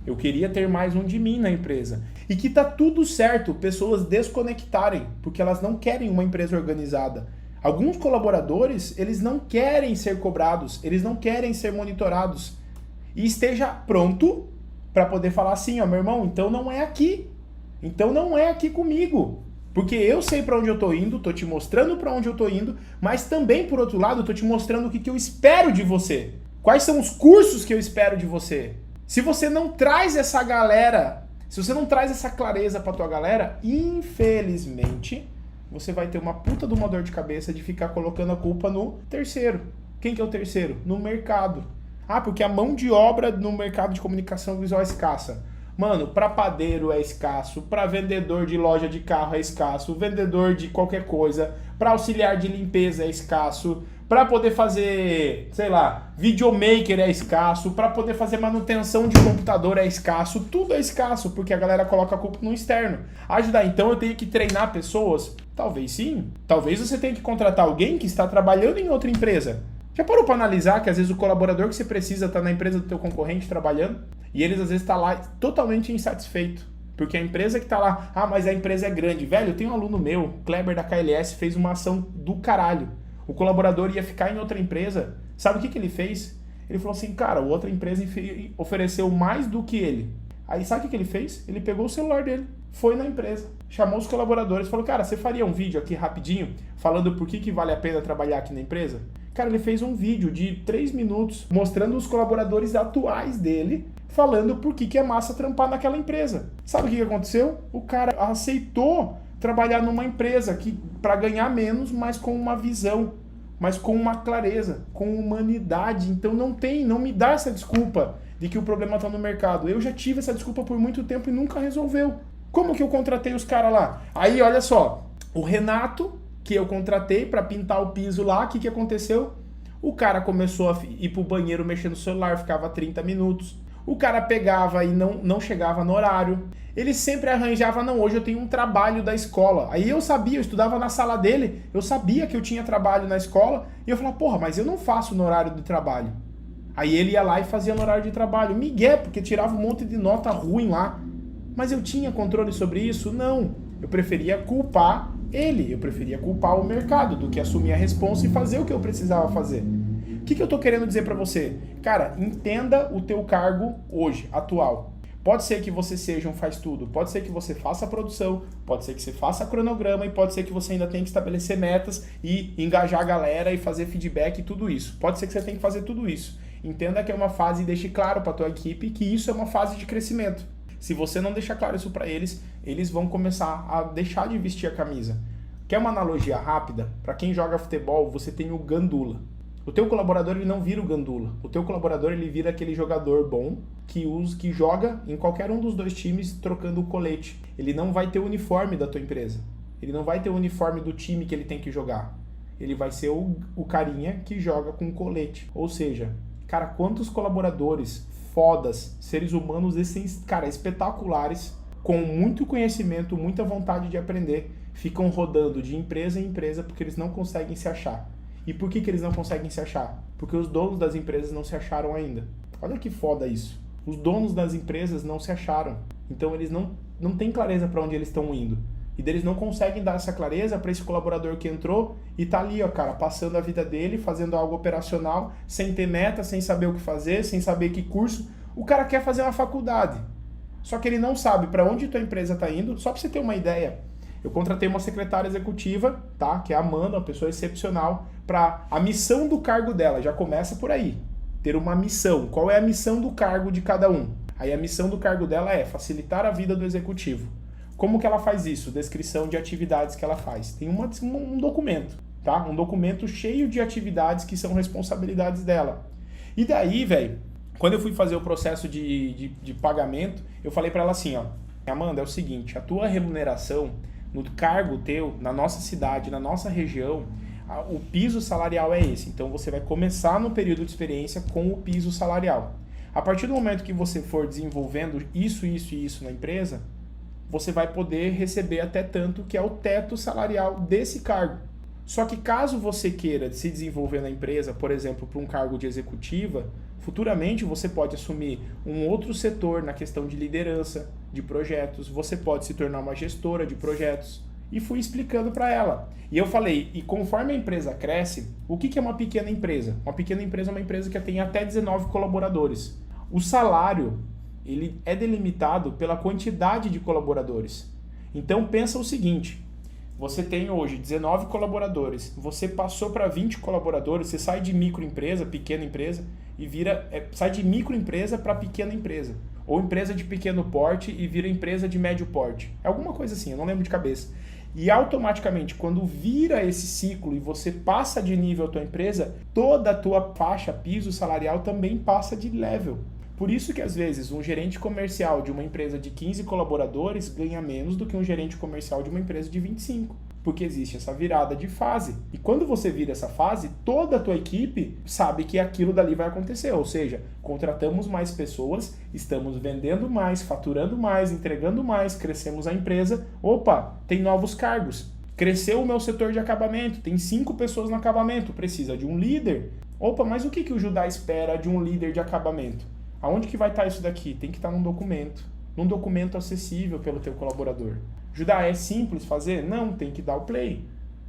Eu queria ter mais um de mim na empresa. E que tá tudo certo pessoas desconectarem, porque elas não querem uma empresa organizada. Alguns colaboradores, eles não querem ser cobrados, eles não querem ser monitorados. E esteja pronto para poder falar assim, ó, meu irmão, então não é aqui. Então não é aqui comigo, porque eu sei para onde eu tô indo, tô te mostrando para onde eu tô indo, mas também, por outro lado, tô te mostrando o que eu espero de você. Quais são os cursos que eu espero de você? Se você não traz essa galera, se você não traz essa clareza para tua galera, infelizmente, você vai ter uma puta de uma dor de cabeça de ficar colocando a culpa no terceiro. Quem que é o terceiro? No mercado. Ah, porque a mão de obra no mercado de comunicação visual é escassa. Mano, para padeiro é escasso, para vendedor de loja de carro é escasso, vendedor de qualquer coisa, para auxiliar de limpeza é escasso, para poder fazer, sei lá, videomaker é escasso, para poder fazer manutenção de computador é escasso, tudo é escasso, porque a galera coloca a culpa no externo. Ajudar, então eu tenho que treinar pessoas? Talvez sim. Talvez você tenha que contratar alguém que está trabalhando em outra empresa. Já parou para analisar que às vezes o colaborador que você precisa está na empresa do teu concorrente trabalhando e eles às vezes estão lá totalmente insatisfeito porque a empresa que está lá, ah, mas a empresa é grande. Velho, eu tenho um aluno meu, Kleber da KLS, fez uma ação do caralho. O colaborador ia ficar em outra empresa. Sabe o que ele fez? Ele falou assim, cara, outra empresa ofereceu mais do que ele. Aí sabe o que ele fez? Ele pegou o celular dele, foi na empresa, chamou os colaboradores, falou, cara, você faria um vídeo aqui rapidinho falando por que vale a pena trabalhar aqui na empresa? Cara, ele fez um vídeo de 3 minutos mostrando os colaboradores atuais dele falando por que é massa trampar naquela empresa. Sabe o que aconteceu? O cara aceitou trabalhar numa empresa que para ganhar menos, mas com uma visão, mas com uma clareza, com humanidade. Então não me dá essa desculpa de que o problema está no mercado. Eu já tive essa desculpa por muito tempo e nunca resolveu. Como que eu contratei os caras lá? Aí, olha só, o Renato, que eu contratei para pintar o piso lá, o que aconteceu? O cara começou a ir pro banheiro mexendo no celular, ficava 30 minutos. O cara pegava e não chegava no horário. Ele sempre arranjava, não, hoje eu tenho um trabalho da escola. Aí eu sabia, eu estudava na sala dele, eu sabia que eu tinha trabalho na escola, e eu falava, porra, mas eu não faço no horário do trabalho. Aí ele ia lá e fazia no horário de trabalho. Miguel, porque tirava um monte de nota ruim lá. Mas eu tinha controle sobre isso? Não. Eu preferia culpar ele, eu preferia culpar o mercado do que assumir a responsa e fazer o que eu precisava fazer. O que eu tô querendo dizer pra você? Cara, entenda o teu cargo hoje, atual. Pode ser que você seja um faz-tudo, pode ser que você faça a produção, pode ser que você faça cronograma e pode ser que você ainda tenha que estabelecer metas e engajar a galera e fazer feedback e tudo isso. Pode ser que você tenha que fazer tudo isso. Entenda que é uma fase e deixe claro pra tua equipe que isso é uma fase de crescimento. Se você não deixar claro isso para eles, eles vão começar a deixar de vestir a camisa. Quer uma analogia rápida? Para quem joga futebol, você tem o gandula. O teu colaborador ele não vira o gandula. O teu colaborador ele vira aquele jogador bom que joga em qualquer um dos dois times trocando o colete. Ele não vai ter o uniforme da tua empresa. Ele não vai ter o uniforme do time que ele tem que jogar. Ele vai ser o carinha que joga com colete. Ou seja, cara, quantos colaboradores fodas, seres humanos espetaculares, com muito conhecimento, muita vontade de aprender, ficam rodando de empresa em empresa porque eles não conseguem se achar. E por que eles não conseguem se achar? Porque os donos das empresas não se acharam ainda. Olha que foda isso. Os donos das empresas não se acharam. Então eles não têm clareza para onde eles estão indo. E deles não conseguem dar essa clareza para esse colaborador que entrou e tá ali, ó, cara, passando a vida dele, fazendo algo operacional, sem ter meta, sem saber o que fazer, sem saber que curso. O cara quer fazer uma faculdade, só que ele não sabe para onde tua empresa tá indo. Só para você ter uma ideia, eu contratei uma secretária executiva, tá, que é a Amanda, uma pessoa excepcional, para a missão do cargo dela, já começa por aí, ter uma missão. Qual é a missão do cargo de cada um? Aí a missão do cargo dela é facilitar a vida do executivo. Como que ela faz isso? Descrição de atividades que ela faz. Tem um documento, tá? Um documento cheio de atividades que são responsabilidades dela. E daí, velho, quando eu fui fazer o processo de pagamento, eu falei para ela assim, ó, Amanda, é o seguinte, a tua remuneração no cargo teu, na nossa cidade, na nossa região, o piso salarial é esse. Então você vai começar no período de experiência com o piso salarial. A partir do momento que você for desenvolvendo isso e isso na empresa, você vai poder receber até tanto, que é o teto salarial desse cargo. Só que caso você queira se desenvolver na empresa, por exemplo, para um cargo de executiva, futuramente você pode assumir um outro setor na questão de liderança, de projetos, você pode se tornar uma gestora de projetos. E fui explicando para ela. E eu falei, e conforme a empresa cresce, o que é uma pequena empresa? Uma pequena empresa é uma empresa que tem até 19 colaboradores. O salário, ele é delimitado pela quantidade de colaboradores. Então pensa o seguinte, você tem hoje 19 colaboradores, você passou para 20 colaboradores, você sai de microempresa, pequena empresa, e sai de microempresa para pequena empresa. Ou empresa de pequeno porte e vira empresa de médio porte. É alguma coisa assim, eu não lembro de cabeça. E automaticamente, quando vira esse ciclo e você passa de nível a tua empresa, toda a tua faixa, piso salarial também passa de level. Por isso que, às vezes, um gerente comercial de uma empresa de 15 colaboradores ganha menos do que um gerente comercial de uma empresa de 25. Porque existe essa virada de fase. E quando você vira essa fase, toda a tua equipe sabe que aquilo dali vai acontecer. Ou seja, contratamos mais pessoas, estamos vendendo mais, faturando mais, entregando mais, crescemos a empresa. Opa, tem novos cargos. Cresceu o meu setor de acabamento, tem 5 pessoas no acabamento, precisa de um líder. Opa, mas o que o Judá espera de um líder de acabamento? Aonde que vai estar isso daqui? Tem que estar num documento acessível pelo teu colaborador. Judá, é simples fazer? Não, tem que dar o play,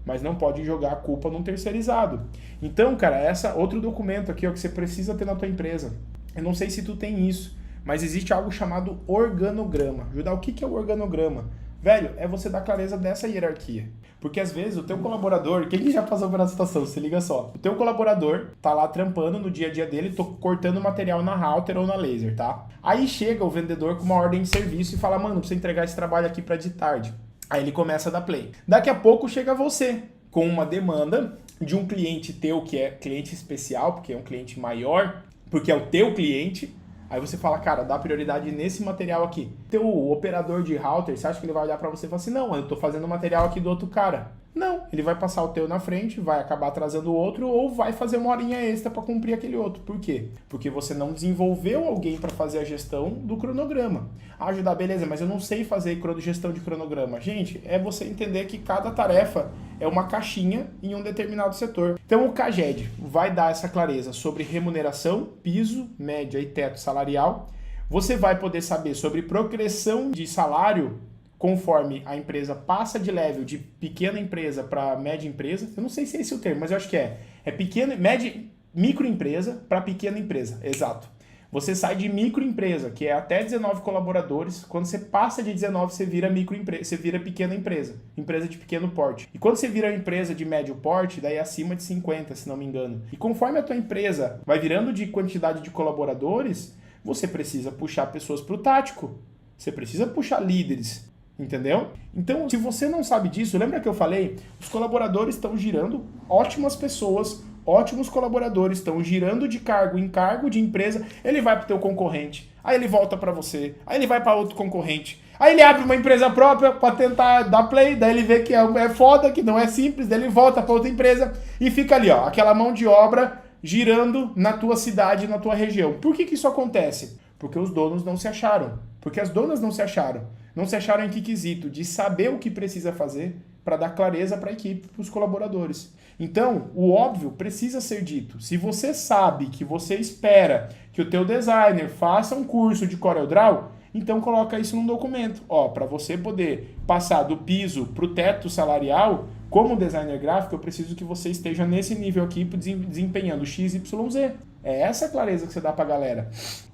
mas não pode jogar a culpa num terceirizado. Então, cara, outro documento aqui, ó, que você precisa ter na tua empresa. Eu não sei se tu tem isso, mas existe algo chamado organograma. Judá, o que é o organograma? Velho, é você dar clareza dessa hierarquia. Porque às vezes o teu colaborador, quem já passou por essa situação, se liga só. O teu colaborador tá lá trampando no dia a dia dele, tô cortando material na router ou na laser, tá? Aí chega o vendedor com uma ordem de serviço e fala, mano, precisa entregar esse trabalho aqui pra de tarde. Aí ele começa a dar play. Daqui a pouco chega você com uma demanda de um cliente teu que é cliente especial, porque é um cliente maior, porque é o teu cliente. Aí você fala, cara, dá prioridade nesse material aqui. Teu operador de router, você acha que ele vai olhar pra você e falar assim, não, eu tô fazendo material aqui do outro cara. Não, ele vai passar o teu na frente, vai acabar atrasando o outro ou vai fazer uma horinha extra para cumprir aquele outro. Por quê? Porque você não desenvolveu alguém para fazer a gestão do cronograma. Ah, Judá, beleza, mas eu não sei fazer gestão de cronograma. Gente, é você entender que cada tarefa é uma caixinha em um determinado setor. Então o CAGED vai dar essa clareza sobre remuneração, piso, média e teto salarial. Você vai poder saber sobre progressão de salário conforme a empresa passa de level de pequena empresa para média empresa. Eu não sei se é esse o termo, mas eu acho que é. É pequena, média, microempresa para pequena empresa. Exato. Você sai de microempresa, que é até 19 colaboradores. Quando você passa de 19, você vira microempresa, você vira pequena empresa, empresa de pequeno porte. E quando você vira empresa de médio porte, daí é acima de 50, se não me engano. E conforme a tua empresa vai virando de quantidade de colaboradores, você precisa puxar pessoas para o tático. Você precisa puxar líderes. Entendeu? Então, se você não sabe disso, lembra que eu falei? Os colaboradores estão girando, ótimas pessoas, ótimos colaboradores estão girando de cargo em cargo de empresa. Ele vai para o teu concorrente, aí ele volta para você, aí ele vai para outro concorrente, aí ele abre uma empresa própria para tentar dar play, daí ele vê que é foda, que não é simples, daí ele volta para outra empresa e fica ali, ó, aquela mão de obra girando na tua cidade, na tua região. Por que isso acontece? Porque os donos não se acharam. Porque as donas não se acharam. Não se acharam em que quesito? De saber o que precisa fazer para dar clareza para a equipe, para os colaboradores. Então, o óbvio precisa ser dito. Se você sabe que você espera que o teu designer faça um curso de CorelDRAW, Então coloca isso num documento. Ó, para você poder passar do piso para o teto salarial, como designer gráfico, eu preciso que você esteja nesse nível aqui desempenhando XYZ. É essa a clareza que você dá pra galera.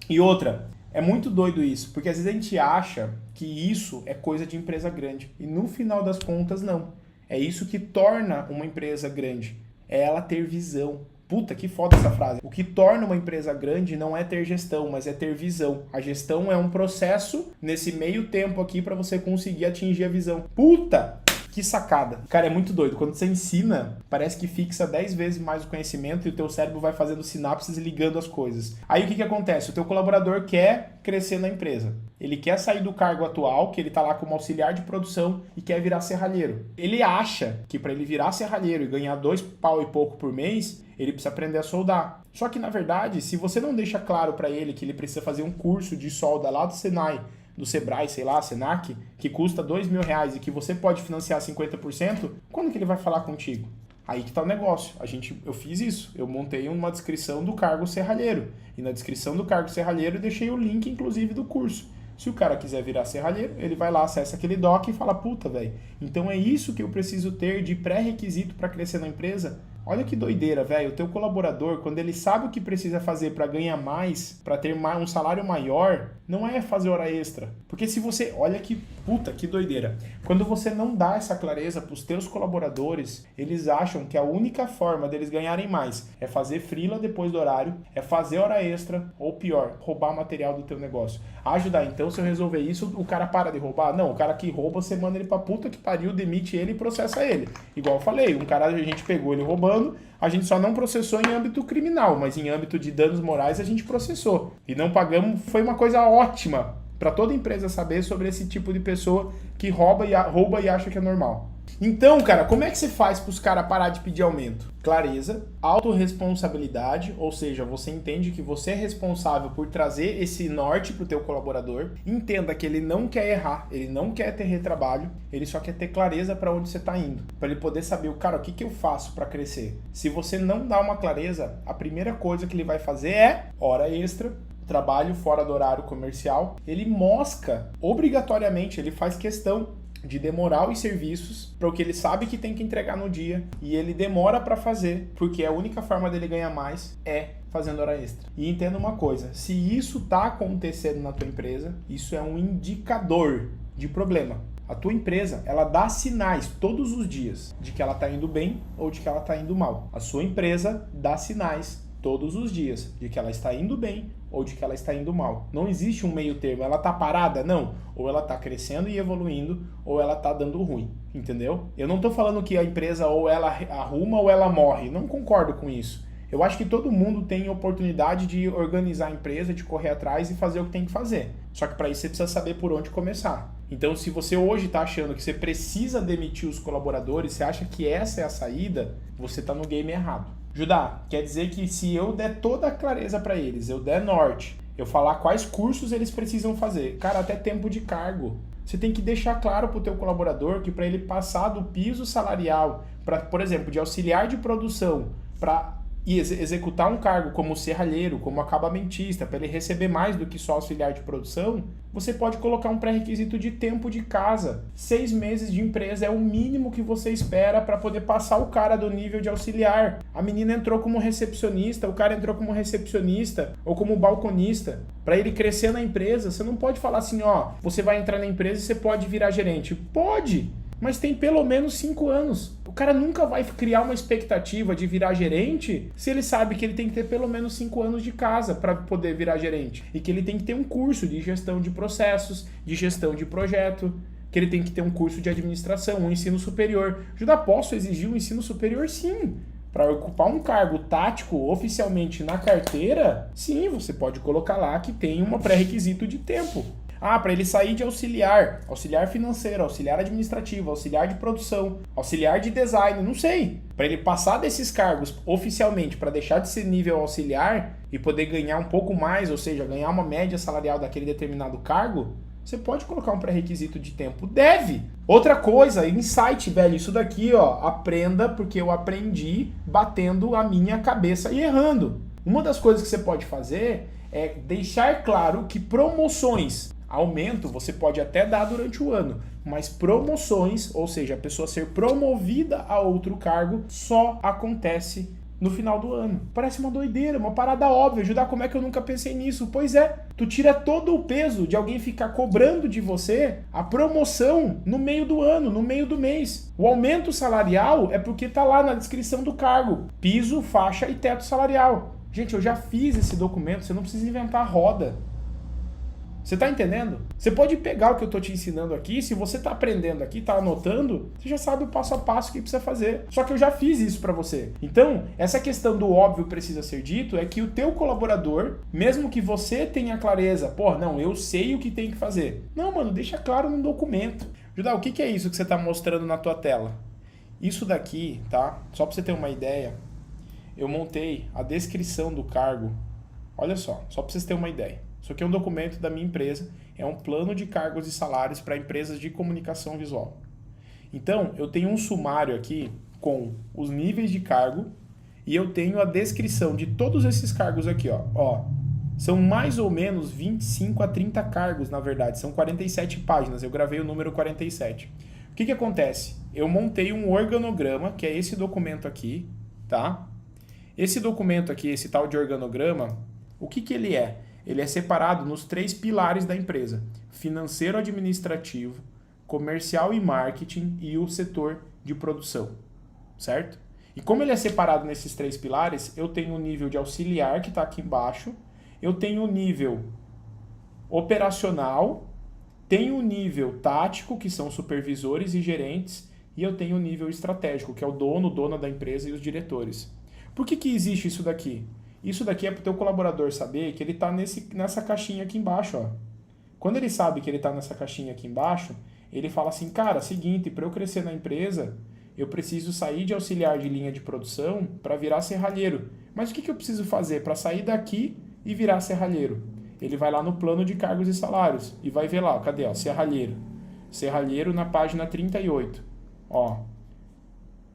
E outra, é muito doido isso, porque às vezes a gente acha que isso é coisa de empresa grande. E no final das contas, não. É isso que torna uma empresa grande. É ela ter visão. Puta, que foda essa frase. O que torna uma empresa grande não é ter gestão, mas é ter visão. A gestão é um processo nesse meio tempo aqui para você conseguir atingir a visão. Puta! Que sacada. Cara, é muito doido. Quando você ensina, parece que fixa 10 vezes mais o conhecimento e o teu cérebro vai fazendo sinapses e ligando as coisas. Aí o que acontece? O teu colaborador quer crescer na empresa. Ele quer sair do cargo atual, que ele tá lá como auxiliar de produção e quer virar serralheiro. Ele acha que para ele virar serralheiro e ganhar 2 pau e pouco por mês, ele precisa aprender a soldar. Só que, na verdade, se você não deixa claro para ele que ele precisa fazer um curso de solda lá do Senai, do Sebrae, sei lá, Senac, que custa R$2.000 e que você pode financiar 50%, quando que ele vai falar contigo? Aí que tá o negócio. Eu fiz isso. Eu montei uma descrição do cargo serralheiro. E na descrição do cargo serralheiro eu deixei o link, inclusive, do curso. Se o cara quiser virar serralheiro, ele vai lá, acessa aquele doc e fala, puta, velho, então é isso que eu preciso ter de pré-requisito para crescer na empresa? Olha que doideira, velho. O teu colaborador, quando ele sabe o que precisa fazer para ganhar mais, para ter um salário maior, não é fazer hora extra. Porque se você... Olha que puta, que doideira. Quando você não dá essa clareza para os teus colaboradores, eles acham que a única forma deles ganharem mais é fazer freela depois do horário, é fazer hora extra, ou pior, roubar material do teu negócio. Ajudar. Então, se eu resolver isso, o cara para de roubar? Não, o cara que rouba, você manda ele pra puta que pariu, demite ele e processa ele. Igual eu falei, um cara, a gente pegou ele roubando, a gente só não processou em âmbito criminal, mas em âmbito de danos morais a gente processou. E não pagamos, foi uma coisa ótima para toda empresa saber sobre esse tipo de pessoa que rouba e acha que é normal. Então, cara, como é que você faz para os caras parar de pedir aumento? Clareza, autorresponsabilidade, ou seja, você entende que você é responsável por trazer esse norte para o teu colaborador. Entenda que ele não quer errar, ele não quer ter retrabalho, ele só quer ter clareza para onde você está indo. Para ele poder saber, cara, o que eu faço para crescer? Se você não dá uma clareza, a primeira coisa que ele vai fazer é hora extra, trabalho fora do horário comercial. Ele mosca, obrigatoriamente, ele faz questão de demorar os serviços para o que ele sabe que tem que entregar no dia e ele demora para fazer, porque a única forma dele ganhar mais é fazendo hora extra. E entenda uma coisa, se isso tá acontecendo na tua empresa, isso é um indicador de problema. A tua empresa, ela dá sinais todos os dias de que ela tá indo bem ou de que ela tá indo mal. A sua empresa dá sinais todos os dias de que ela está indo bem ou de que ela está indo mal. Não existe um meio termo. Ela está parada? Não. Ou ela está crescendo e evoluindo, ou ela está dando ruim. Entendeu? Eu não estou falando que a empresa ou ela arruma ou ela morre. Não concordo com isso. Eu acho que todo mundo tem oportunidade de organizar a empresa, de correr atrás e fazer o que tem que fazer. Só que para isso você precisa saber por onde começar. Então, se você hoje está achando que você precisa demitir os colaboradores, você acha que essa é a saída, você está no game errado. Judá, quer dizer que se eu der toda a clareza para eles, eu der norte, eu falar quais cursos eles precisam fazer, cara, até tempo de cargo. Você tem que deixar claro para o teu colaborador que para ele passar do piso salarial, para, por exemplo, de auxiliar de produção, para executar um cargo como serralheiro, como acabamentista, para ele receber mais do que só auxiliar de produção, você pode colocar um pré-requisito de tempo de casa. 6 meses de empresa é o mínimo que você espera para poder passar o cara do nível de auxiliar. A menina entrou como recepcionista, o cara entrou como recepcionista ou como balconista. Para ele crescer na empresa, você não pode falar assim, ó, você vai entrar na empresa e você pode virar gerente. Pode! Mas tem pelo menos 5 anos. O cara nunca vai criar uma expectativa de virar gerente se ele sabe que ele tem que ter pelo menos 5 anos de casa para poder virar gerente. E que ele tem que ter um curso de gestão de processos, de gestão de projeto, que ele tem que ter um curso de administração, um ensino superior. Judá, posso exigir um ensino superior? Sim. Para ocupar um cargo tático oficialmente na carteira, sim, você pode colocar lá que tem um pré-requisito de tempo. Ah, para ele sair de auxiliar, auxiliar financeiro, auxiliar administrativo, auxiliar de produção, auxiliar de design, não sei. Para ele passar desses cargos oficialmente, para deixar de ser nível auxiliar e poder ganhar um pouco mais, ou seja, ganhar uma média salarial daquele determinado cargo, você pode colocar um pré-requisito de tempo. Deve! Outra coisa, insight, velho, isso daqui, ó, aprenda porque eu aprendi batendo a minha cabeça e errando. Uma das coisas que você pode fazer é deixar claro que promoções Aumento você pode até dar durante o ano, mas promoções, ou seja, a pessoa ser promovida a outro cargo, só acontece no final do ano. Parece uma doideira, uma parada óbvia. Ajudar, como é que eu nunca pensei nisso? Pois é, tu tira todo o peso de alguém ficar cobrando de você a promoção no meio do ano, no meio do mês. O aumento salarial é porque tá lá na descrição do cargo. Piso, faixa e teto salarial. Gente, eu já fiz esse documento, você não precisa inventar roda. Você tá entendendo? Você pode pegar o que eu tô te ensinando aqui, se você tá aprendendo aqui, tá anotando, você já sabe o passo a passo que precisa fazer. Só que eu já fiz isso pra você. Então, essa questão do óbvio precisa ser dito é que o teu colaborador, mesmo que você tenha clareza, pô, não, eu sei o que tem que fazer. Não, mano, deixa claro no documento. Judá, o que é isso que você tá mostrando na tua tela? Isso daqui, tá? Só pra você ter uma ideia, eu montei a descrição do cargo. Olha só pra vocês terem uma ideia. Isso aqui é um documento da minha empresa, é um plano de cargos e salários para empresas de comunicação visual. Então, eu tenho um sumário aqui com os níveis de cargo e eu tenho a descrição de todos esses cargos aqui, ó. São mais ou menos 25 a 30 cargos, na verdade, são 47 páginas, eu gravei o número 47. O que acontece? Eu montei um organograma, que é esse documento aqui, tá? Esse documento aqui, esse tal de organograma, o que ele é? Ele é separado nos 3 pilares da empresa: financeiro, administrativo, comercial e marketing e o setor de produção, certo? E como ele é separado nesses 3 pilares, eu tenho o nível de auxiliar, que está aqui embaixo, eu tenho o nível operacional, tenho o nível tático, que são supervisores e gerentes, e eu tenho o nível estratégico, que é o dono, dona da empresa e os diretores. Por que existe isso daqui? Isso daqui é para o teu colaborador saber que ele está nessa caixinha aqui embaixo, ó. Quando ele sabe que ele está nessa caixinha aqui embaixo, ele fala assim, cara, seguinte, para eu crescer na empresa, eu preciso sair de auxiliar de linha de produção para virar serralheiro. Mas o que eu preciso fazer para sair daqui e virar serralheiro? Ele vai lá no plano de cargos e salários e vai ver lá, cadê, ó, serralheiro. Serralheiro na página 38, ó.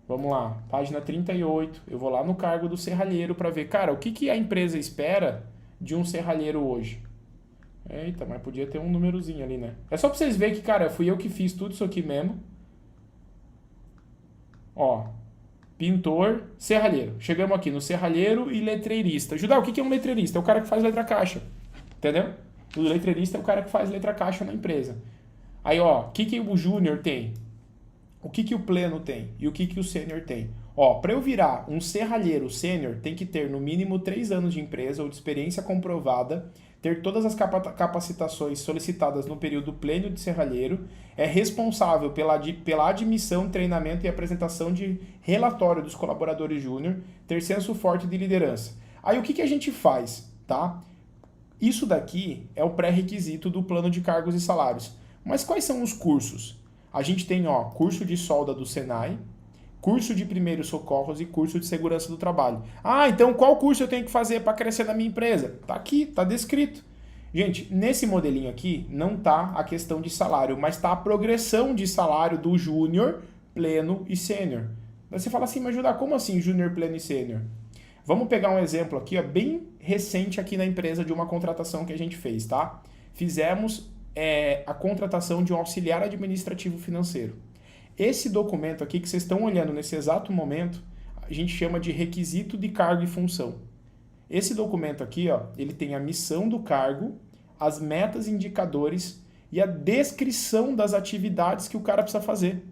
Vamos lá, página 38, eu vou lá no cargo do serralheiro para ver, cara, o que a empresa espera de um serralheiro hoje? Eita, mas podia ter um númerozinho ali, né? É só para vocês verem que, cara, fui eu que fiz tudo isso aqui mesmo. Ó, pintor, serralheiro. Chegamos aqui no serralheiro e letreirista. Judá, o que é um letreirista? É o cara que faz letra caixa, entendeu? O letreirista é o cara que faz letra caixa na empresa. Aí, ó, o que o júnior tem? O que o pleno tem e o que o sênior tem? Ó, para eu virar um serralheiro sênior, tem que ter no mínimo 3 anos de empresa ou de experiência comprovada, ter todas as capacitações solicitadas no período pleno de serralheiro, é responsável pela admissão, treinamento e apresentação de relatório dos colaboradores júnior, ter senso forte de liderança. Aí o que a gente faz, tá? Isso daqui é o pré-requisito do plano de cargos e salários. Mas quais são os cursos? A gente tem, ó, curso de solda do Senai, curso de primeiros socorros e curso de segurança do trabalho. Ah, então qual curso eu tenho que fazer para crescer na minha empresa? Tá aqui, tá descrito. Gente, nesse modelinho aqui não tá a questão de salário, mas tá a progressão de salário do júnior, pleno e sênior. Daí você fala assim, mas Judá, como assim júnior, pleno e sênior? Vamos pegar um exemplo aqui, ó, bem recente aqui na empresa de uma contratação que a gente fez, tá? Fizemos a contratação de um auxiliar administrativo financeiro. Esse documento aqui que vocês estão olhando nesse exato momento, a gente chama de requisito de cargo e função. Esse documento aqui, ó, ele tem a missão do cargo, as metas, indicadores e a descrição das atividades que o cara precisa fazer.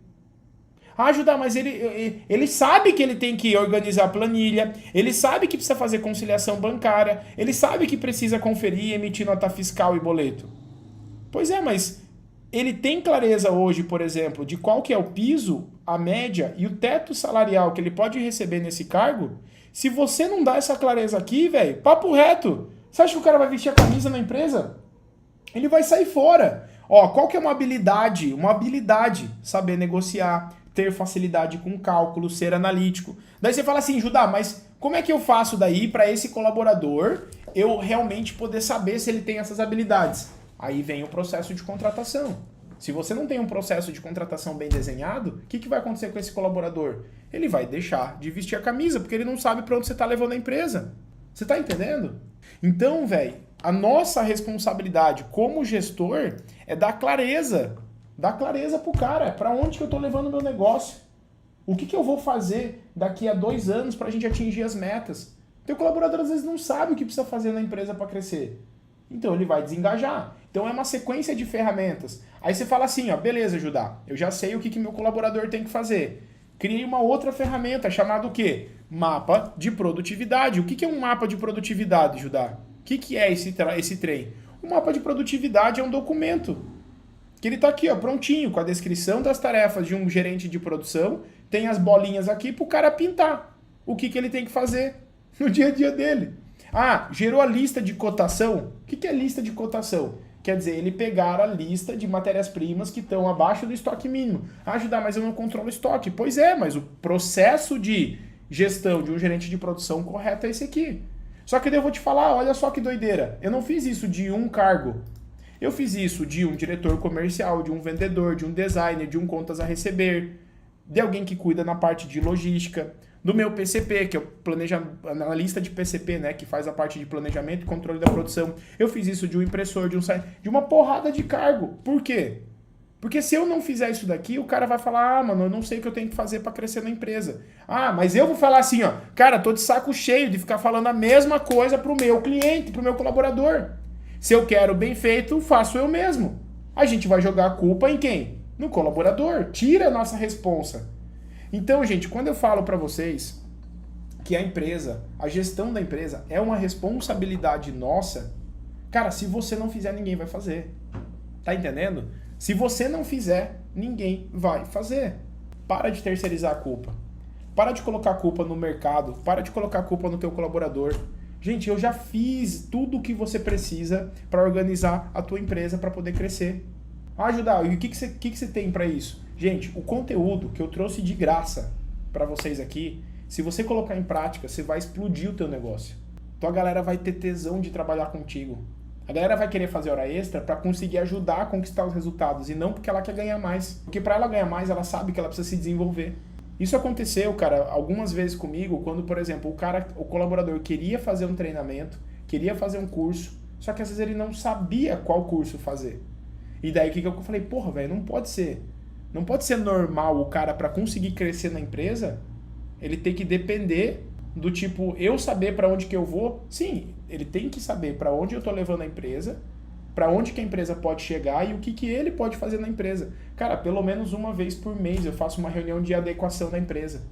Ah, Judá, mas ele sabe que ele tem que organizar a planilha, ele sabe que precisa fazer conciliação bancária, ele sabe que precisa conferir e emitir nota fiscal e boleto. Pois é, mas ele tem clareza hoje, por exemplo, de qual que é o piso, a média e o teto salarial que ele pode receber nesse cargo? Se você não dá essa clareza aqui, velho, papo reto, você acha que o cara vai vestir a camisa na empresa? Ele vai sair fora. Ó, qual que é uma habilidade? Uma habilidade, saber negociar, ter facilidade com cálculo, ser analítico. Daí você fala assim, Judá, mas como é que eu faço daí para esse colaborador eu realmente poder saber se ele tem essas habilidades? Aí vem o processo de contratação. Se você não tem um processo de contratação bem desenhado, o que vai acontecer com esse colaborador? Ele vai deixar de vestir a camisa, porque ele não sabe para onde você está levando a empresa. Você está entendendo? Então, velho, A nossa responsabilidade como gestor é dar clareza pro cara, para onde que eu tô levando o meu negócio. O que eu vou fazer daqui a 2 anos para a gente atingir as metas? Teu colaborador às vezes não sabe o que precisa fazer na empresa para crescer. Então ele vai desengajar. Então é uma sequência de ferramentas. Aí você fala assim, ó, beleza, Judá, eu já sei o que meu colaborador tem que fazer. Criei uma outra ferramenta chamada o quê? Mapa de produtividade. O que é um mapa de produtividade, Judá? O que é esse trem? O mapa de produtividade é um documento que ele está aqui, ó, prontinho, com a descrição das tarefas de um gerente de produção, tem as bolinhas aqui para o cara pintar o que ele tem que fazer no dia a dia dele. Ah, gerou a lista de cotação. O que é lista de cotação? Quer dizer, ele pegar a lista de matérias-primas que estão abaixo do estoque mínimo. Ah, Judá, mas eu não controlo o estoque. Pois é, mas o processo de gestão de um gerente de produção correto é esse aqui. Só que daí eu vou te falar, olha só que doideira. Eu não fiz isso de um cargo. Eu fiz isso de um diretor comercial, de um vendedor, de um designer, de um contas a receber, de alguém que cuida na parte de logística, do meu PCP, que é o analista de PCP, né, que faz a parte de planejamento e controle da produção. Eu fiz isso de um impressor, de um site, de uma porrada de cargo. Por quê? Porque se eu não fizer isso daqui, o cara vai falar, ah, mano, eu não sei o que eu tenho que fazer para crescer na empresa. Ah, mas eu vou falar assim, ó, cara, tô de saco cheio de ficar falando a mesma coisa pro meu cliente, pro meu colaborador. Se eu quero bem feito, faço eu mesmo. A gente vai jogar a culpa em quem? No colaborador. Tira a nossa responsa. Então, gente, quando eu falo para vocês que a empresa, a gestão da empresa é uma responsabilidade nossa, cara, se você não fizer, ninguém vai fazer. Tá entendendo? Se você não fizer, ninguém vai fazer. Para de terceirizar a culpa. Para de colocar a culpa no mercado. Para de colocar a culpa no teu colaborador. Gente, eu já fiz tudo o que você precisa para organizar a tua empresa para poder crescer. Ah, Judá, e o que você tem para isso? Gente, o conteúdo que eu trouxe de graça para vocês aqui, se você colocar em prática, você vai explodir o teu negócio. Então a galera vai ter tesão de trabalhar contigo. A galera vai querer fazer hora extra para conseguir ajudar a conquistar os resultados e não porque ela quer ganhar mais. Porque para ela ganhar mais, ela sabe que ela precisa se desenvolver. Isso aconteceu, cara, algumas vezes comigo, quando, por exemplo, o colaborador queria fazer um treinamento, queria fazer um curso, só que às vezes ele não sabia qual curso fazer. E daí o que eu falei? Porra, velho, não pode ser. Não pode ser normal o cara, para conseguir crescer na empresa, ele tem que depender do tipo, eu saber para onde que eu vou. Sim, ele tem que saber para onde eu tô levando a empresa, para onde que a empresa pode chegar e o que ele pode fazer na empresa. Cara, pelo menos uma vez por mês eu faço uma reunião de adequação da empresa.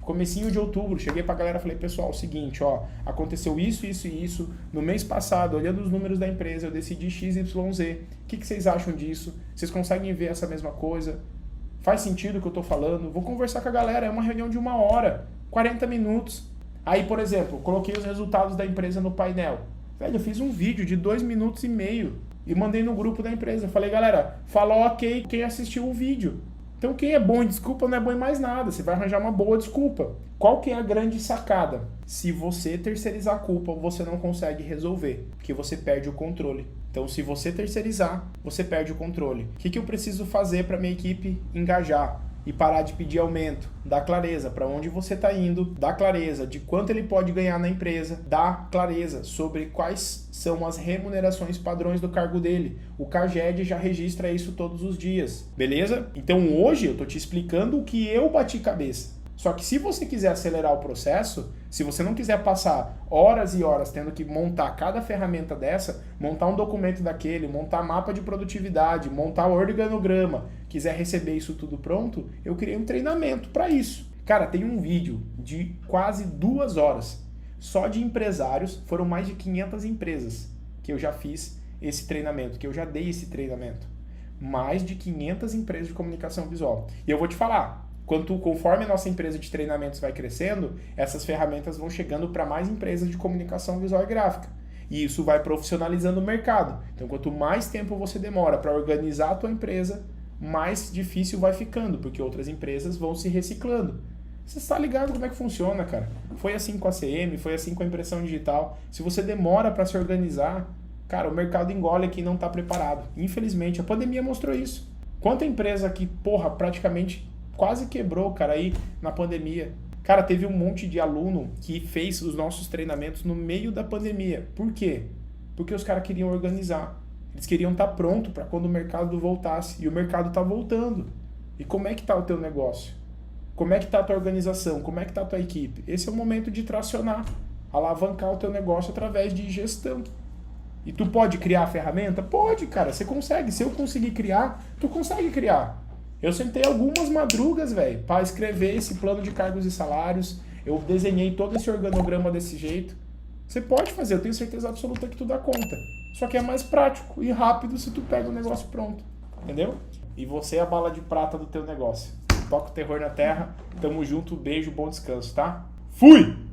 Comecinho de outubro, cheguei pra galera e falei, pessoal, o seguinte, ó, aconteceu isso, isso e isso. No mês passado, olhando os números da empresa, eu decidi XYZ. O que vocês acham disso? Vocês conseguem ver essa mesma coisa? Faz sentido o que eu tô falando? Vou conversar com a galera, é uma reunião de 1 hora, 40 minutos. Aí, por exemplo, coloquei os resultados da empresa no painel. Velho, eu fiz um vídeo de 2 minutos e meio e mandei no grupo da empresa. Falei, galera, fala ok quem assistiu o vídeo. Então quem é bom em desculpa não é bom em mais nada. Você vai arranjar uma boa desculpa. Qual que é a grande sacada? Se você terceirizar a culpa, você não consegue resolver, porque você perde o controle. Então se você terceirizar, você perde o controle. O que eu preciso fazer para minha equipe engajar? E parar de pedir aumento, dar clareza para onde você está indo, dar clareza de quanto ele pode ganhar na empresa, dar clareza sobre quais são as remunerações padrões do cargo dele. O CAGED já registra isso todos os dias, beleza? Então hoje eu tô te explicando o que eu bati cabeça. Só que se você quiser acelerar o processo, se você não quiser passar horas e horas tendo que montar cada ferramenta dessa, montar um documento daquele, montar mapa de produtividade, montar o organograma, quiser receber isso tudo pronto, eu criei um treinamento para isso. Cara, tem um vídeo de quase 2 horas, só de empresários, foram mais de 500 empresas que eu já fiz esse treinamento, que eu já dei esse treinamento. Mais de 500 empresas de comunicação visual. E eu vou te falar, conforme a nossa empresa de treinamentos vai crescendo, essas ferramentas vão chegando para mais empresas de comunicação visual e gráfica. E isso vai profissionalizando o mercado. Então, quanto mais tempo você demora para organizar a tua empresa, mais difícil vai ficando, porque outras empresas vão se reciclando. Você está ligado como é que funciona, cara? Foi assim com a CM, foi assim com a impressão digital. Se você demora para se organizar, cara, o mercado engole quem não está preparado. Infelizmente, a pandemia mostrou isso. Quanta empresa que, praticamente quase quebrou, cara, aí na pandemia. Cara, teve um monte de aluno que fez os nossos treinamentos no meio da pandemia. Por quê? Porque os caras queriam organizar. Eles queriam estar pronto para quando o mercado voltasse. E o mercado está voltando. E como é que está o teu negócio? Como é que está a tua organização? Como é que está a tua equipe? Esse é o momento de tracionar, alavancar o teu negócio através de gestão. E tu pode criar a ferramenta? Pode, cara. Você consegue. Se eu conseguir criar, tu consegue criar. Eu sentei algumas madrugas, velho, para escrever esse plano de cargos e salários. Eu desenhei todo esse organograma desse jeito. Você pode fazer, eu tenho certeza absoluta que tu dá conta. Só que é mais prático e rápido se tu pega o negócio pronto. Entendeu? E você é a bala de prata do teu negócio. Toca o terror na terra. Tamo junto, beijo, bom descanso, tá? Fui!